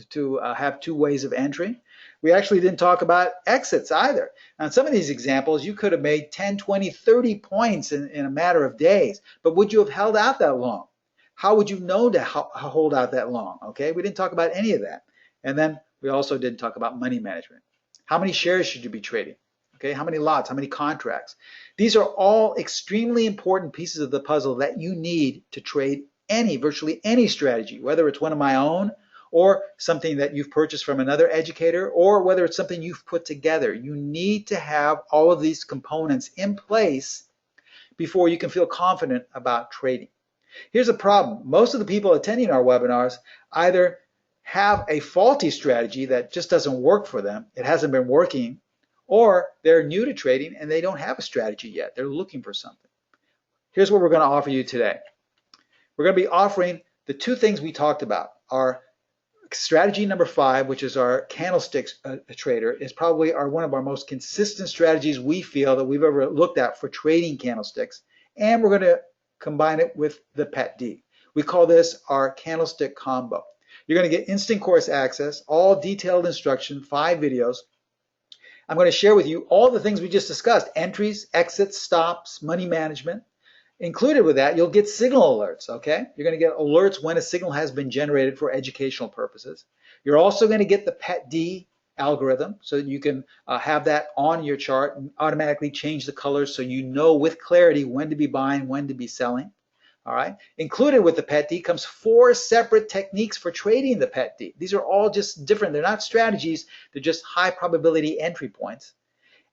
to have 2 ways of entry. We actually didn't talk about exits either. Now, in some of these examples, you could have made 10, 20, 30 points in a matter of days, but would you have held out that long? How would you know to hold out that long? Okay, we didn't talk about any of that. And then we also didn't talk about money management. How many shares should you be trading? Okay, how many lots, how many contracts? These are all extremely important pieces of the puzzle that you need to trade virtually any strategy, whether it's one of my own or something that you've purchased from another educator, or whether it's something you've put together. You need to have all of these components in place before you can feel confident about trading. Here's a problem. Most of the people attending our webinars either have a faulty strategy that just doesn't work for them, it hasn't been working, or they're new to trading and they don't have a strategy yet. They're looking for something. Here's what we're going to offer you today. we're going to be offering the two things we talked about. Our strategy number 5, which is our candlesticks trader, is probably one of our most consistent strategies we feel that we've ever looked at for trading candlesticks. And we're going to combine it with the Pet D. We call this our candlestick combo. You're going to get instant course access, all detailed instruction, 5 videos. I'm going to share with you all the things we just discussed: entries, exits, stops, money management. Included with that, you'll get signal alerts, okay? You're going to get alerts when a signal has been generated for educational purposes. You're also going to get the Pet D algorithm so that you can have that on your chart and automatically change the colors so you know with clarity when to be buying, when to be selling. All right. Included with the Pet D comes 4 separate techniques for trading the Pet D. These are all just different. They're not strategies. They're just high probability entry points.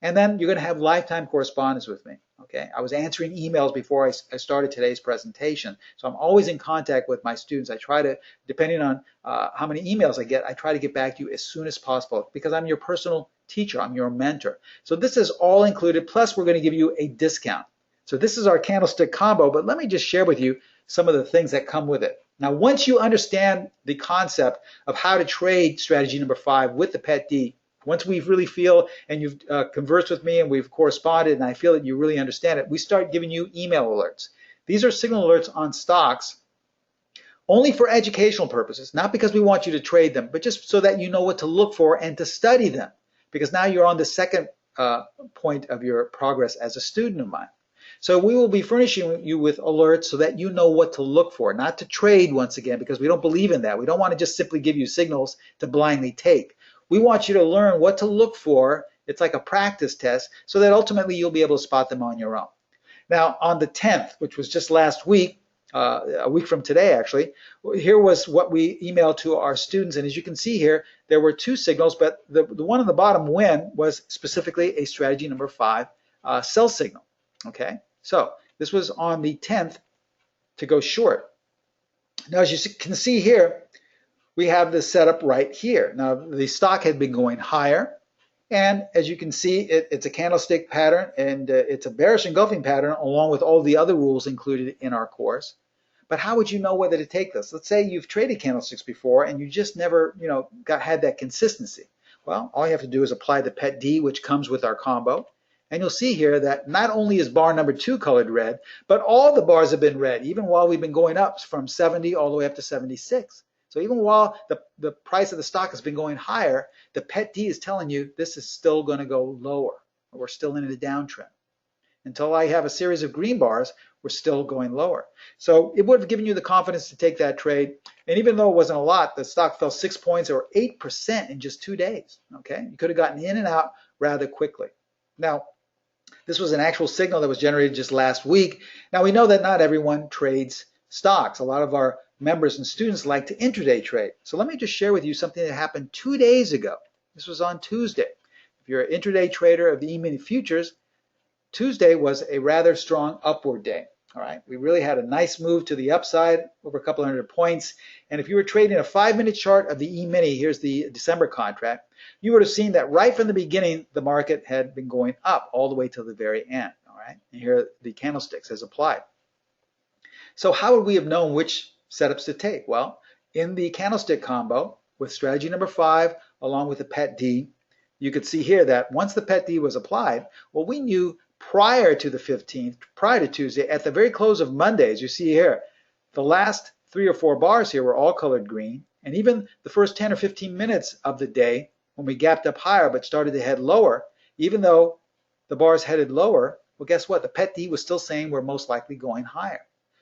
And then you're going to have lifetime correspondence with me. Okay. I was answering emails before I started today's presentation. So I'm always in contact with my students. I try to, depending on how many emails I get, I try to get back to you as soon as possible because I'm your personal teacher. I'm your mentor. So this is all included. Plus, we're going to give you a discount. So this is our candlestick combo, but let me just share with you some of the things that come with it. Now, once you understand the concept of how to trade strategy number 5 with the Pet D, once we really feel and you've conversed with me and we've corresponded and I feel that you really understand it, we start giving you email alerts. These are signal alerts on stocks only for educational purposes, not because we want you to trade them, but just so that you know what to look for and to study them, because now you're on the second point of your progress as a student of mine. So we will be furnishing you with alerts so that you know what to look for, not to trade once again, because we don't believe in that. We don't want to just simply give you signals to blindly take. We want you to learn what to look for. It's like a practice test so that ultimately you'll be able to spot them on your own. Now, on the 10th, which was just last week, a week from today actually, here was what we emailed to our students. And as you can see here, there were 2 signals, but the one on the bottom win was specifically a strategy number 5 sell signal. Okay. So this was on the 10th to go short. Now, as you can see here, we have this setup right here. Now, the stock had been going higher. And as you can see, it's a candlestick pattern, and it's a bearish engulfing pattern along with all the other rules included in our course. But how would you know whether to take this? Let's say you've traded candlesticks before and you just never, had that consistency. Well, all you have to do is apply the Pet D, which comes with our combo. And you'll see here that not only is bar number 2 colored red, but all the bars have been red, even while we've been going up from 70 all the way up to 76. So even while the price of the stock has been going higher, the Pet D is telling you this is still going to go lower. We're still in a downtrend. Until I have a series of green bars, we're still going lower. So it would have given you the confidence to take that trade. And even though it wasn't a lot, the stock fell 6 points or 8% in just 2 days. Okay, you could have gotten in and out rather quickly. Now, this was an actual signal that was generated just last week. Now, we know that not everyone trades stocks. A lot of our members and students like to intraday trade. So let me just share with you something that happened 2 days ago. This was on Tuesday. If you're an intraday trader of the E-mini futures, Tuesday was a rather strong upward day. All right, we really had a nice move to the upside, over a couple hundred points. And if you were trading a 5-minute chart of the E-mini, here's the December contract, you would have seen that right from the beginning, the market had been going up all the way to the very end. All right, and here are the candlesticks as applied. So how would we have known which setups to take? Well, in the candlestick combo with strategy number 5, along with the Pet D, you could see here that once the Pet D was applied, well, we knew prior to the 15th, prior to Tuesday, at the very close of Monday, as you see here, the last 3 or 4 bars here were all colored green. And even the first 10 or 15 minutes of the day, when we gapped up higher but started to head lower, even though the bars headed lower, well, guess what? The Pet D was still saying we're most likely going higher.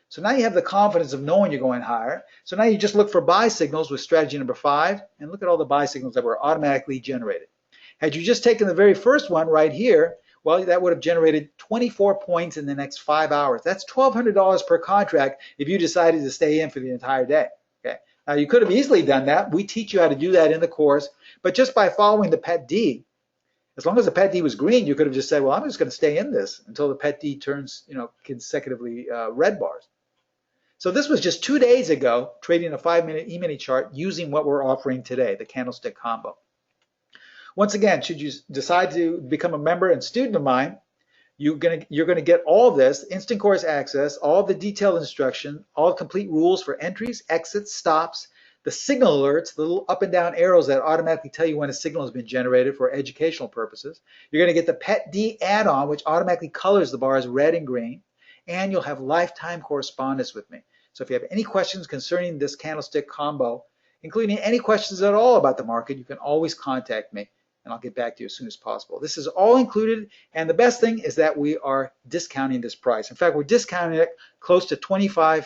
So now you have the confidence of knowing you're going higher. So now you just look for buy signals with strategy number 5, and look at all the buy signals that were automatically generated. Had you just taken the very first one right here, well, that would have generated 24 points in the next 5 hours. That's $1,200 per contract if you decided to stay in for the entire day. Okay. Now, you could have easily done that. We teach you how to do that in the course. But just by following the Pet D, as long as the Pet D was green, you could have just said, well, I'm just going to stay in this until the Pet D turns, consecutively red bars. So this was just 2 days ago, trading a 5-minute E-mini chart using what we're offering today, the candlestick combo. Once again, should you decide to become a member and student of mine, You're gonna get all this instant course access, all the detailed instruction, all complete rules for entries, exits, stops, the signal alerts, the little up and down arrows that automatically tell you when a signal has been generated for educational purposes. You're going to get the PET D add-on, which automatically colors the bars red and green, and you'll have lifetime correspondence with me. So if you have any questions concerning this candlestick combo, including any questions at all about the market, you can always contact me, and I'll get back to you as soon as possible. This is all included, and the best thing is that we are discounting this price. In fact, we're discounting it close to 25%,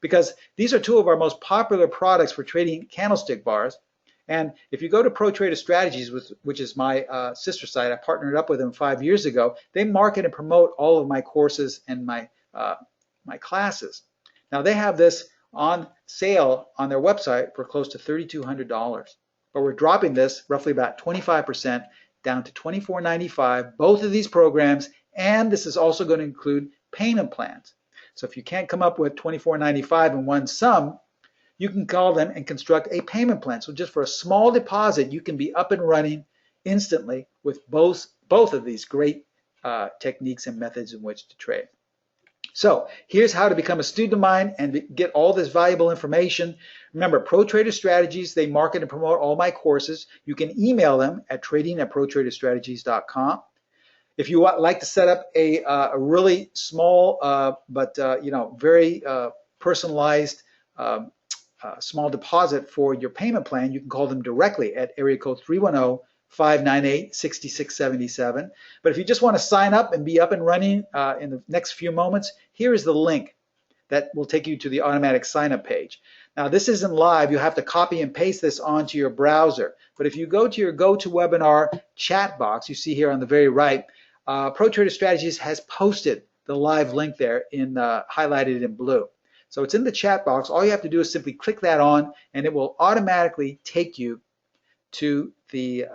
because these are two of our most popular products for trading candlestick bars. And if you go to Pro Trader Strategies, which is my sister site, I partnered up with them 5 years ago. They market and promote all of my courses and my classes. Now they have this on sale on their website for close to $3,200. But we're dropping this roughly about 25% down to $24.95, both of these programs, and this is also going to include payment plans. So if you can't come up with $24.95 in one sum, you can call them and construct a payment plan. So just for a small deposit, you can be up and running instantly with both of these great techniques and methods in which to trade. So here's how to become a student of mine and get all this valuable information. Remember, Pro Trader Strategies, they market and promote all my courses. You can email them at trading@protraderstrategies.com. If you would like to set up a really small but very personalized small deposit for your payment plan, you can call them directly at area code 310-598-6677. But if you just want to sign up and be up and running in the next few moments, here is the link that will take you to the automatic sign up page. Now this isn't live, you have to copy and paste this onto your browser. But if you go to your GoToWebinar chat box, you see here on the very right, Pro Trader Strategies has posted the live link there in highlighted in blue. So it's in the chat box. All you have to do is simply click that on and it will automatically take you to the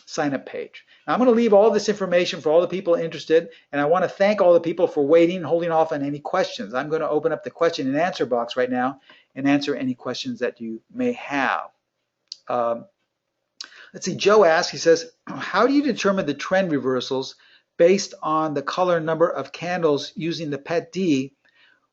sign up page. Now I'm going to leave all this information for all the people interested, and I want to thank all the people for waiting and holding off on any questions. I'm going to open up the question and answer box right now and answer any questions that you may have. Let's see, Joe asks, he says, how do you determine the trend reversals based on the color number of candles using the PET D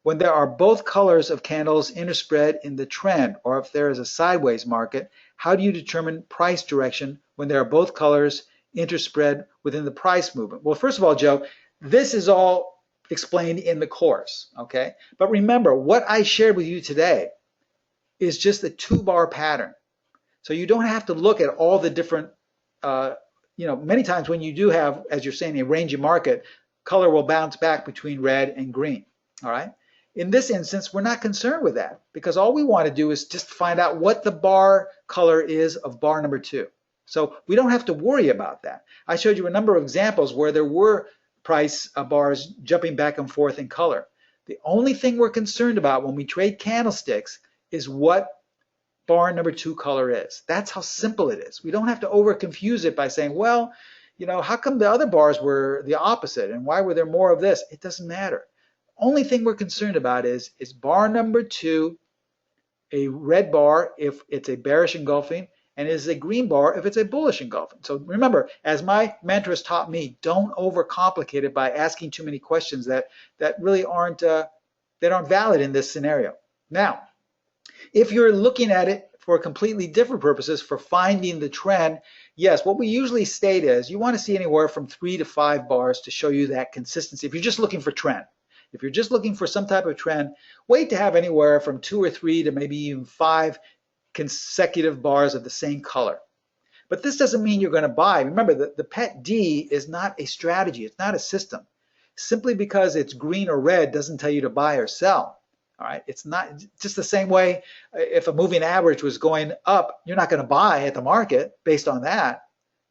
when there are both colors of candles interspread in the trend, or if there is a sideways market? How do you determine price direction when there are both colors interspread within the price movement? Well, first of all, Joe, this is all explained in the course, okay? But remember, what I shared with you today is just a 2-bar pattern. So you don't have to look at all the different, many times when you do have, as you're saying, a rangy market, color will bounce back between red and green, all right? In this instance, we're not concerned with that because all we want to do is just find out what the bar color is of bar number 2. So we don't have to worry about that. I showed you a number of examples where there were price bars jumping back and forth in color. The only thing we're concerned about when we trade candlesticks is what bar number 2 color is. That's how simple it is. We don't have to over confuse it by saying, well, how come the other bars were the opposite and why were there more of this? It doesn't matter. Only thing we're concerned about is bar number 2 a red bar if it's a bearish engulfing, and is a green bar if it's a bullish engulfing. So remember, as my mentors taught me, don't overcomplicate it by asking too many questions that really aren't valid in this scenario. Now, if you're looking at it for completely different purposes, for finding the trend, yes, what we usually state is you want to see anywhere from 3 to 5 bars to show you that consistency if you're just looking for trend. If you're just looking for some type of trend, wait to have anywhere from 2 or 3 to maybe even 5 consecutive bars of the same color. But this doesn't mean you're going to buy. Remember, the PET D is not a strategy. It's not a system. Simply because it's green or red doesn't tell you to buy or sell. All right, it's not just the same way if a moving average was going up, you're not going to buy at the market based on that.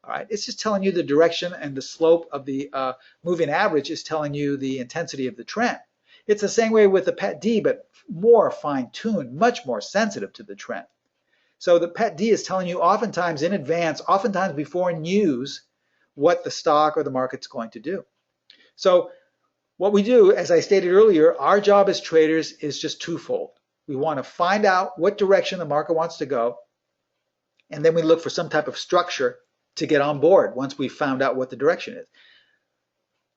All right, it's just telling you the direction, and the slope of the moving average is telling you the intensity of the trend. It's the same way with the PET D, but more fine-tuned, much more sensitive to the trend. So the PET D is telling you oftentimes in advance, oftentimes before news, what the stock or the market's going to do. So what we do, as I stated earlier, our job as traders is just twofold. We want to find out what direction the market wants to go, and then we look for some type of structure to get on board once we've found out what the direction is.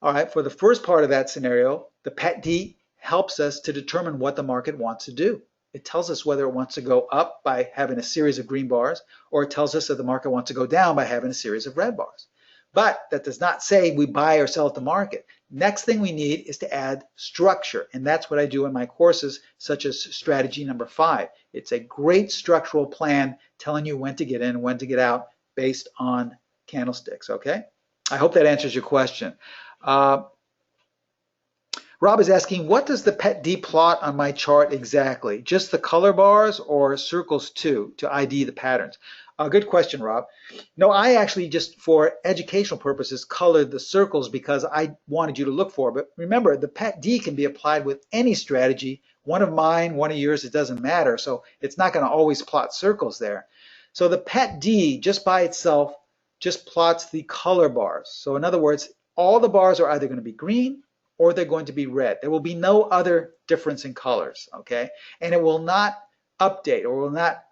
All right, for the first part of that scenario, the PET D helps us to determine what the market wants to do. It tells us whether it wants to go up by having a series of green bars, or it tells us that the market wants to go down by having a series of red bars. But that does not say we buy or sell at the market. Next thing we need is to add structure, and that's what I do in my courses, such as strategy number 5. It's a great structural plan telling you when to get in, when to get out based on candlesticks, okay? I hope that answers your question. Rob is asking, what does the PET D plot on my chart exactly? Just the color bars or circles too to ID the patterns? Good question, Rob. No, I actually just for educational purposes colored the circles because I wanted you to look for it. But remember, the PET D can be applied with any strategy. One of mine, one of yours, it doesn't matter. So it's not going to always plot circles there. So the PET D just by itself just plots the color bars. So in other words, all the bars are either going to be green or they're going to be red. There will be no other difference in colors, okay? And it will not update or will not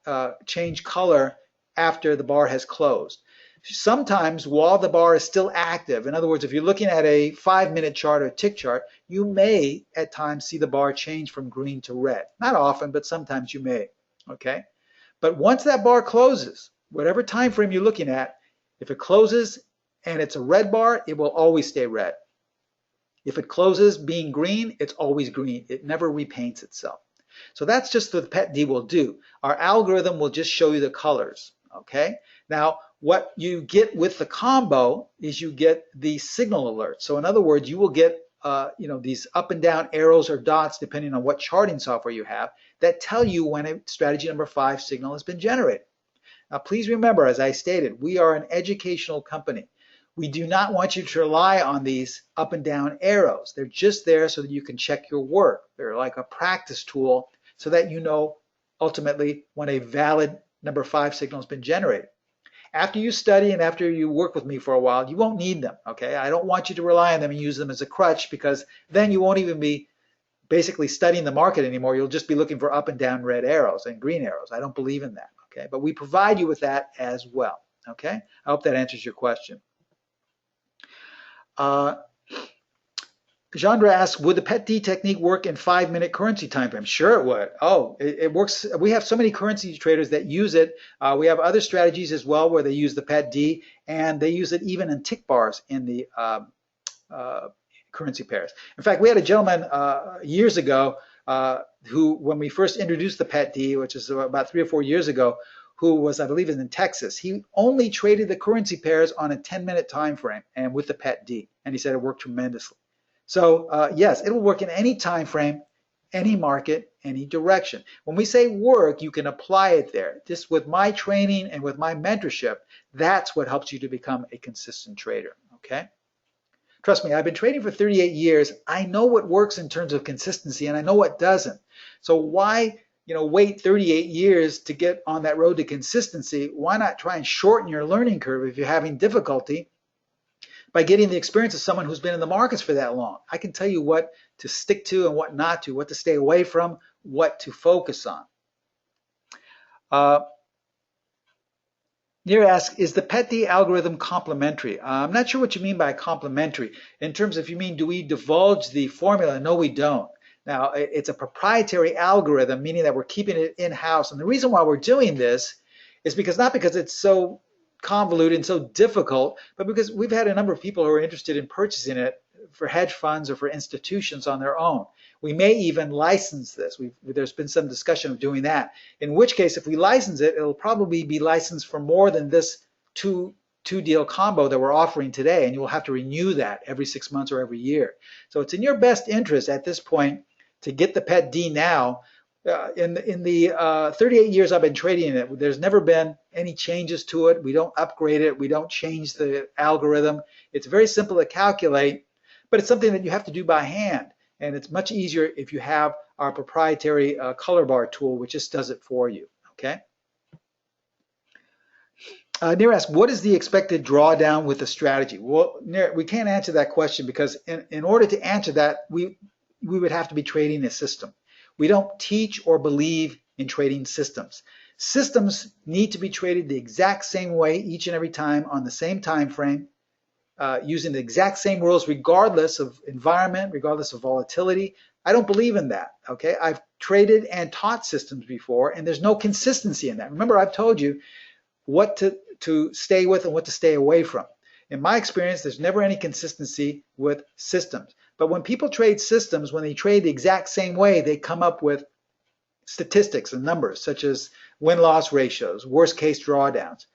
change color after the bar has closed. Sometimes while the bar is still active, in other words, if you're looking at a 5-minute chart or tick chart, you may at times see the bar change from green to red. Not often, but sometimes you may, okay? But once that bar closes, whatever time frame you're looking at, if it closes and it's a red bar, it will always stay red. If it closes being green, it's always green. It never repaints itself. So that's just what the PET D will do. Our algorithm will just show you the colors, okay? Now, what you get with the combo is you get the signal alert. So in other words, you will get these up and down arrows or dots, depending on what charting software you have, that tell you when a strategy number 5 signal has been generated. Now, please remember, as I stated, we are an educational company. We do not want you to rely on these up and down arrows. They're just there so that you can check your work. They're like a practice tool so that you know ultimately when a valid number 5 signal has been generated. After you study and after you work with me for a while, you won't need them, okay? I don't want you to rely on them and use them as a crutch because then you won't even be basically studying the market anymore. You'll just be looking for up and down red arrows and green arrows. I don't believe in that, okay? But we provide you with that as well, okay? I hope that answers your question. Chandra asks, would the PET D technique work in 5-minute currency time frame? Sure it would. Oh, it works. We have so many currency traders that use it. We have other strategies as well where they use the PET D, and they use it even in tick bars in the currency pairs. In fact, we had a gentleman years ago who, when we first introduced the PET D, which is about 3 or 4 years ago, who was, I believe, in Texas. He only traded the currency pairs on a 10-minute time frame and with the PET D, and he said it worked tremendously. So yes, it will work in any time frame, any market, any direction. When we say work, you can apply it there. Just with my training and with my mentorship, that's what helps you to become a consistent trader, okay? Trust me, I've been trading for 38 years. I know what works in terms of consistency, and I know what doesn't. So why wait 38 years to get on that road to consistency? Why not try and shorten your learning curve if you're having difficulty by getting the experience of someone who's been in the markets for that long? I can tell you what to stick to and what not to, what to stay away from, what to focus on. Near asks, is the PET D algorithm complementary? I'm not sure what you mean by complementary. In terms of, if you mean, do we divulge the formula? No, we don't. Now, it's a proprietary algorithm, meaning that we're keeping it in-house. And the reason why we're doing this is because, not because it's so convoluted and so difficult, but because we've had a number of people who are interested in purchasing it for hedge funds or for institutions on their own. We may even license this. There's been some discussion of doing that. In which case, if we license it, it'll probably be licensed for more than this two-deal combo that we're offering today, and you will have to renew that every 6 months or every year. So it's in your best interest at this point to get the PET D now. In the 38 years I've been trading it, there's never been any changes to it. We don't upgrade it. We don't change the algorithm. It's very simple to calculate, but it's something that you have to do by hand. And it's much easier if you have our proprietary color bar tool, which just does it for you, okay? Near asks, what is the expected drawdown with the strategy? Well, Near, we can't answer that question because in order to answer that, we would have to be trading a system. We don't teach or believe in trading systems. Systems need to be traded the exact same way each and every time on the same time frame using the exact same rules regardless of environment, regardless of volatility. I don't believe in that, okay? I've traded and taught systems before, and there's no consistency in that. Remember, I've told you what to stay with and what to stay away from. In my experience, there's never any consistency with systems. But when people trade systems, when they trade the exact same way, they come up with statistics and numbers such as win-loss ratios, worst case drawdowns.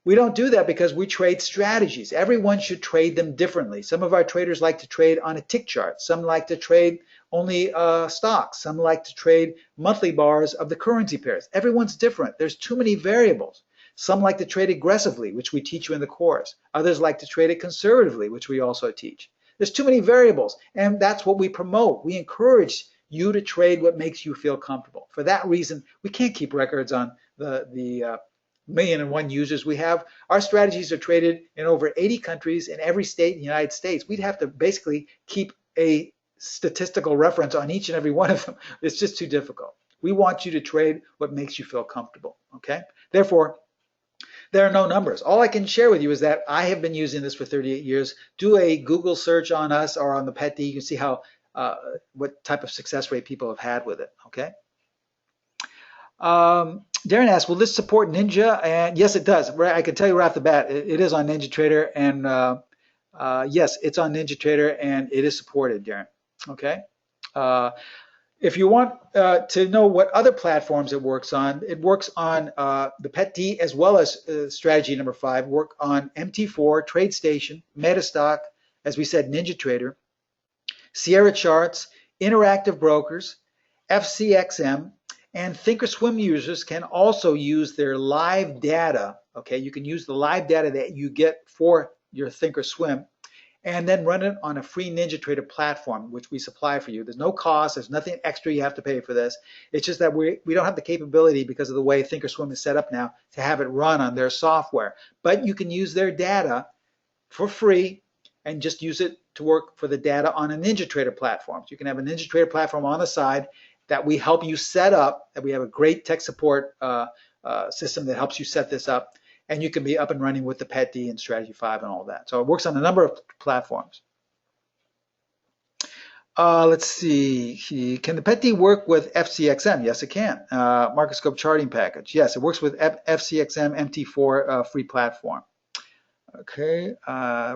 We don't do that because we trade strategies. Everyone should trade them differently. Some of our traders like to trade on a tick chart. Some like to trade only stocks. Some like to trade monthly bars of the currency pairs. Everyone's different. There's too many variables. Some like to trade aggressively, which we teach you in the course. Others like to trade it conservatively, which we also teach. There's too many variables, and that's what we promote. We encourage you to trade what makes you feel comfortable. For that reason, we can't keep records on the 1,000,001 users we have. Our strategies are traded in over 80 countries in every state in the United States. We'd have to basically keep a statistical reference on each and every one of them. It's just too difficult. We want you to trade what makes you feel comfortable, okay? Therefore, there are no numbers. All I can share with you is that I have been using this for 38 years. Do a Google search on us or on the PET-D. You can see how what type of success rate people have had with it, okay? Darren asks, will this support Ninja? And yes, it does. I can tell you right off the bat, it is on NinjaTrader, and yes, it's on NinjaTrader, and it is supported, Darren, okay? If you want to know what other platforms it works on the PET-D as well as strategy number 5, work on MT4, TradeStation, Metastock, as we said, NinjaTrader, Sierra Charts, Interactive Brokers, FCXM, and Thinkorswim users can also use their live data, okay? You can use the live data that you get for your Thinkorswim and then run it on a free NinjaTrader platform, which we supply for you. There's no cost. There's nothing extra you have to pay for this. It's just that we don't have the capability because of the way Thinkorswim is set up now to have it run on their software. But you can use their data for free and just use it to work for the data on a NinjaTrader platform. So you can have a NinjaTrader platform on the side that we help you set up, that we have a great tech support system that helps you set this up, and you can be up and running with the PET-D and Strategy 5 and all that. So it works on a number of platforms. Let's see, can the PET-D work with FCXM? Yes, it can. Market Scope Charting Package. Yes, it works with FCXM MT4 free platform. Okay,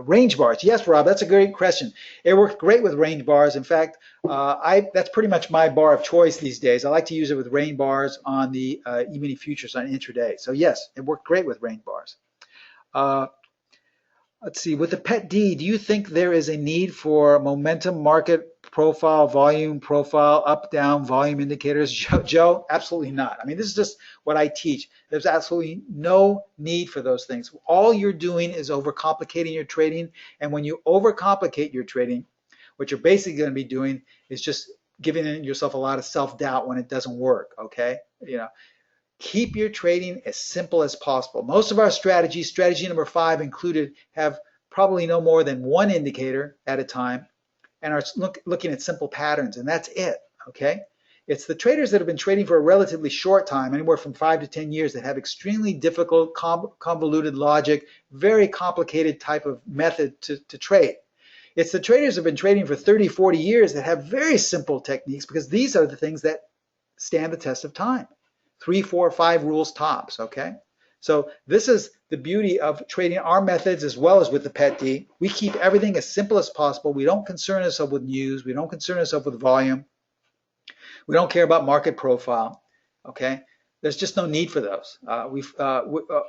range bars. Yes, Rob, that's a great question. It works great with range bars. In fact, that's pretty much my bar of choice these days. I like to use it with range bars on the E-mini futures on intraday. So yes, it worked great with range bars. Let's see, with the PET-D, do you think there is a need for momentum, market profile, volume profile, up, down, volume indicators? Joe, absolutely not. I mean, this is just what I teach. There's absolutely no need for those things. All you're doing is overcomplicating your trading. And when you overcomplicate your trading, what you're basically going to be doing is just giving yourself a lot of self-doubt when it doesn't work, okay? You know, keep your trading as simple as possible. Most of our strategies, strategy number 5 included, have probably no more than one indicator at a time and are looking at simple patterns, and that's it, okay? It's the traders that have been trading for a relatively short time, anywhere from 5 to 10 years, that have extremely difficult, convoluted logic, very complicated type of method to trade. It's the traders that have been trading for 30, 40 years that have very simple techniques, because these are the things that stand the test of time. 3, 4, 5 rules tops, okay? So this is the beauty of trading our methods as well as with the PET-D. We keep everything as simple as possible. We don't concern ourselves with news. We don't concern ourselves with volume. We don't care about market profile, okay? There's just no need for those.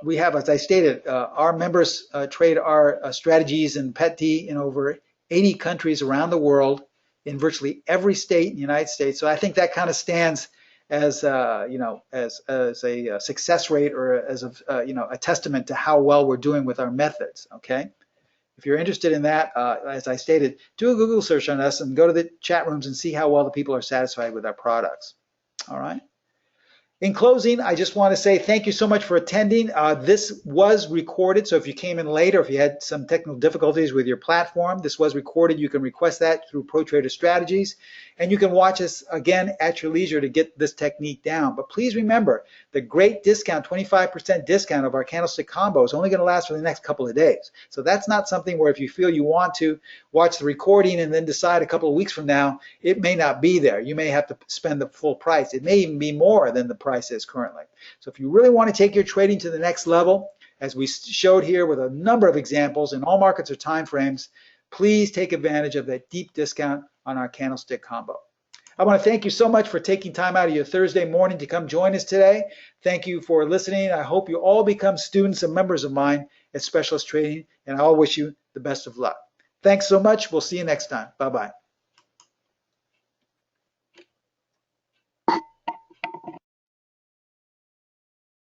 We have, as I stated, our members trade our strategies in PET-D in over 80 countries around the world, in virtually every state in the United States. So I think that kind of stands as as a success rate, or as a testament to how well we're doing with our methods. Okay, if you're interested in that, as I stated, do a Google search on us and go to the chat rooms and see how well the people are satisfied with our products. All right. In closing, I just want to say thank you so much for attending. This was recorded, so if you came in late or if you had some technical difficulties with your platform, this was recorded. You can request that through ProTrader Strategies, and you can watch us again at your leisure to get this technique down. But please remember, the great discount, 25% discount of our candlestick combo is only going to last for the next couple of days. So that's not something where if you feel you want to watch the recording and then decide a couple of weeks from now, it may not be there. You may have to spend the full price. It may even be more than the price is currently. So if you really want to take your trading to the next level, as we showed here with a number of examples in all markets or time frames, please take advantage of that deep discount on our candlestick combo. I want to thank you so much for taking time out of your Thursday morning to come join us today. Thank you for listening. I hope you all become students and members of mine at Specialist Trading, and I all wish you the best of luck. Thanks so much. We'll see you next time. Bye-bye.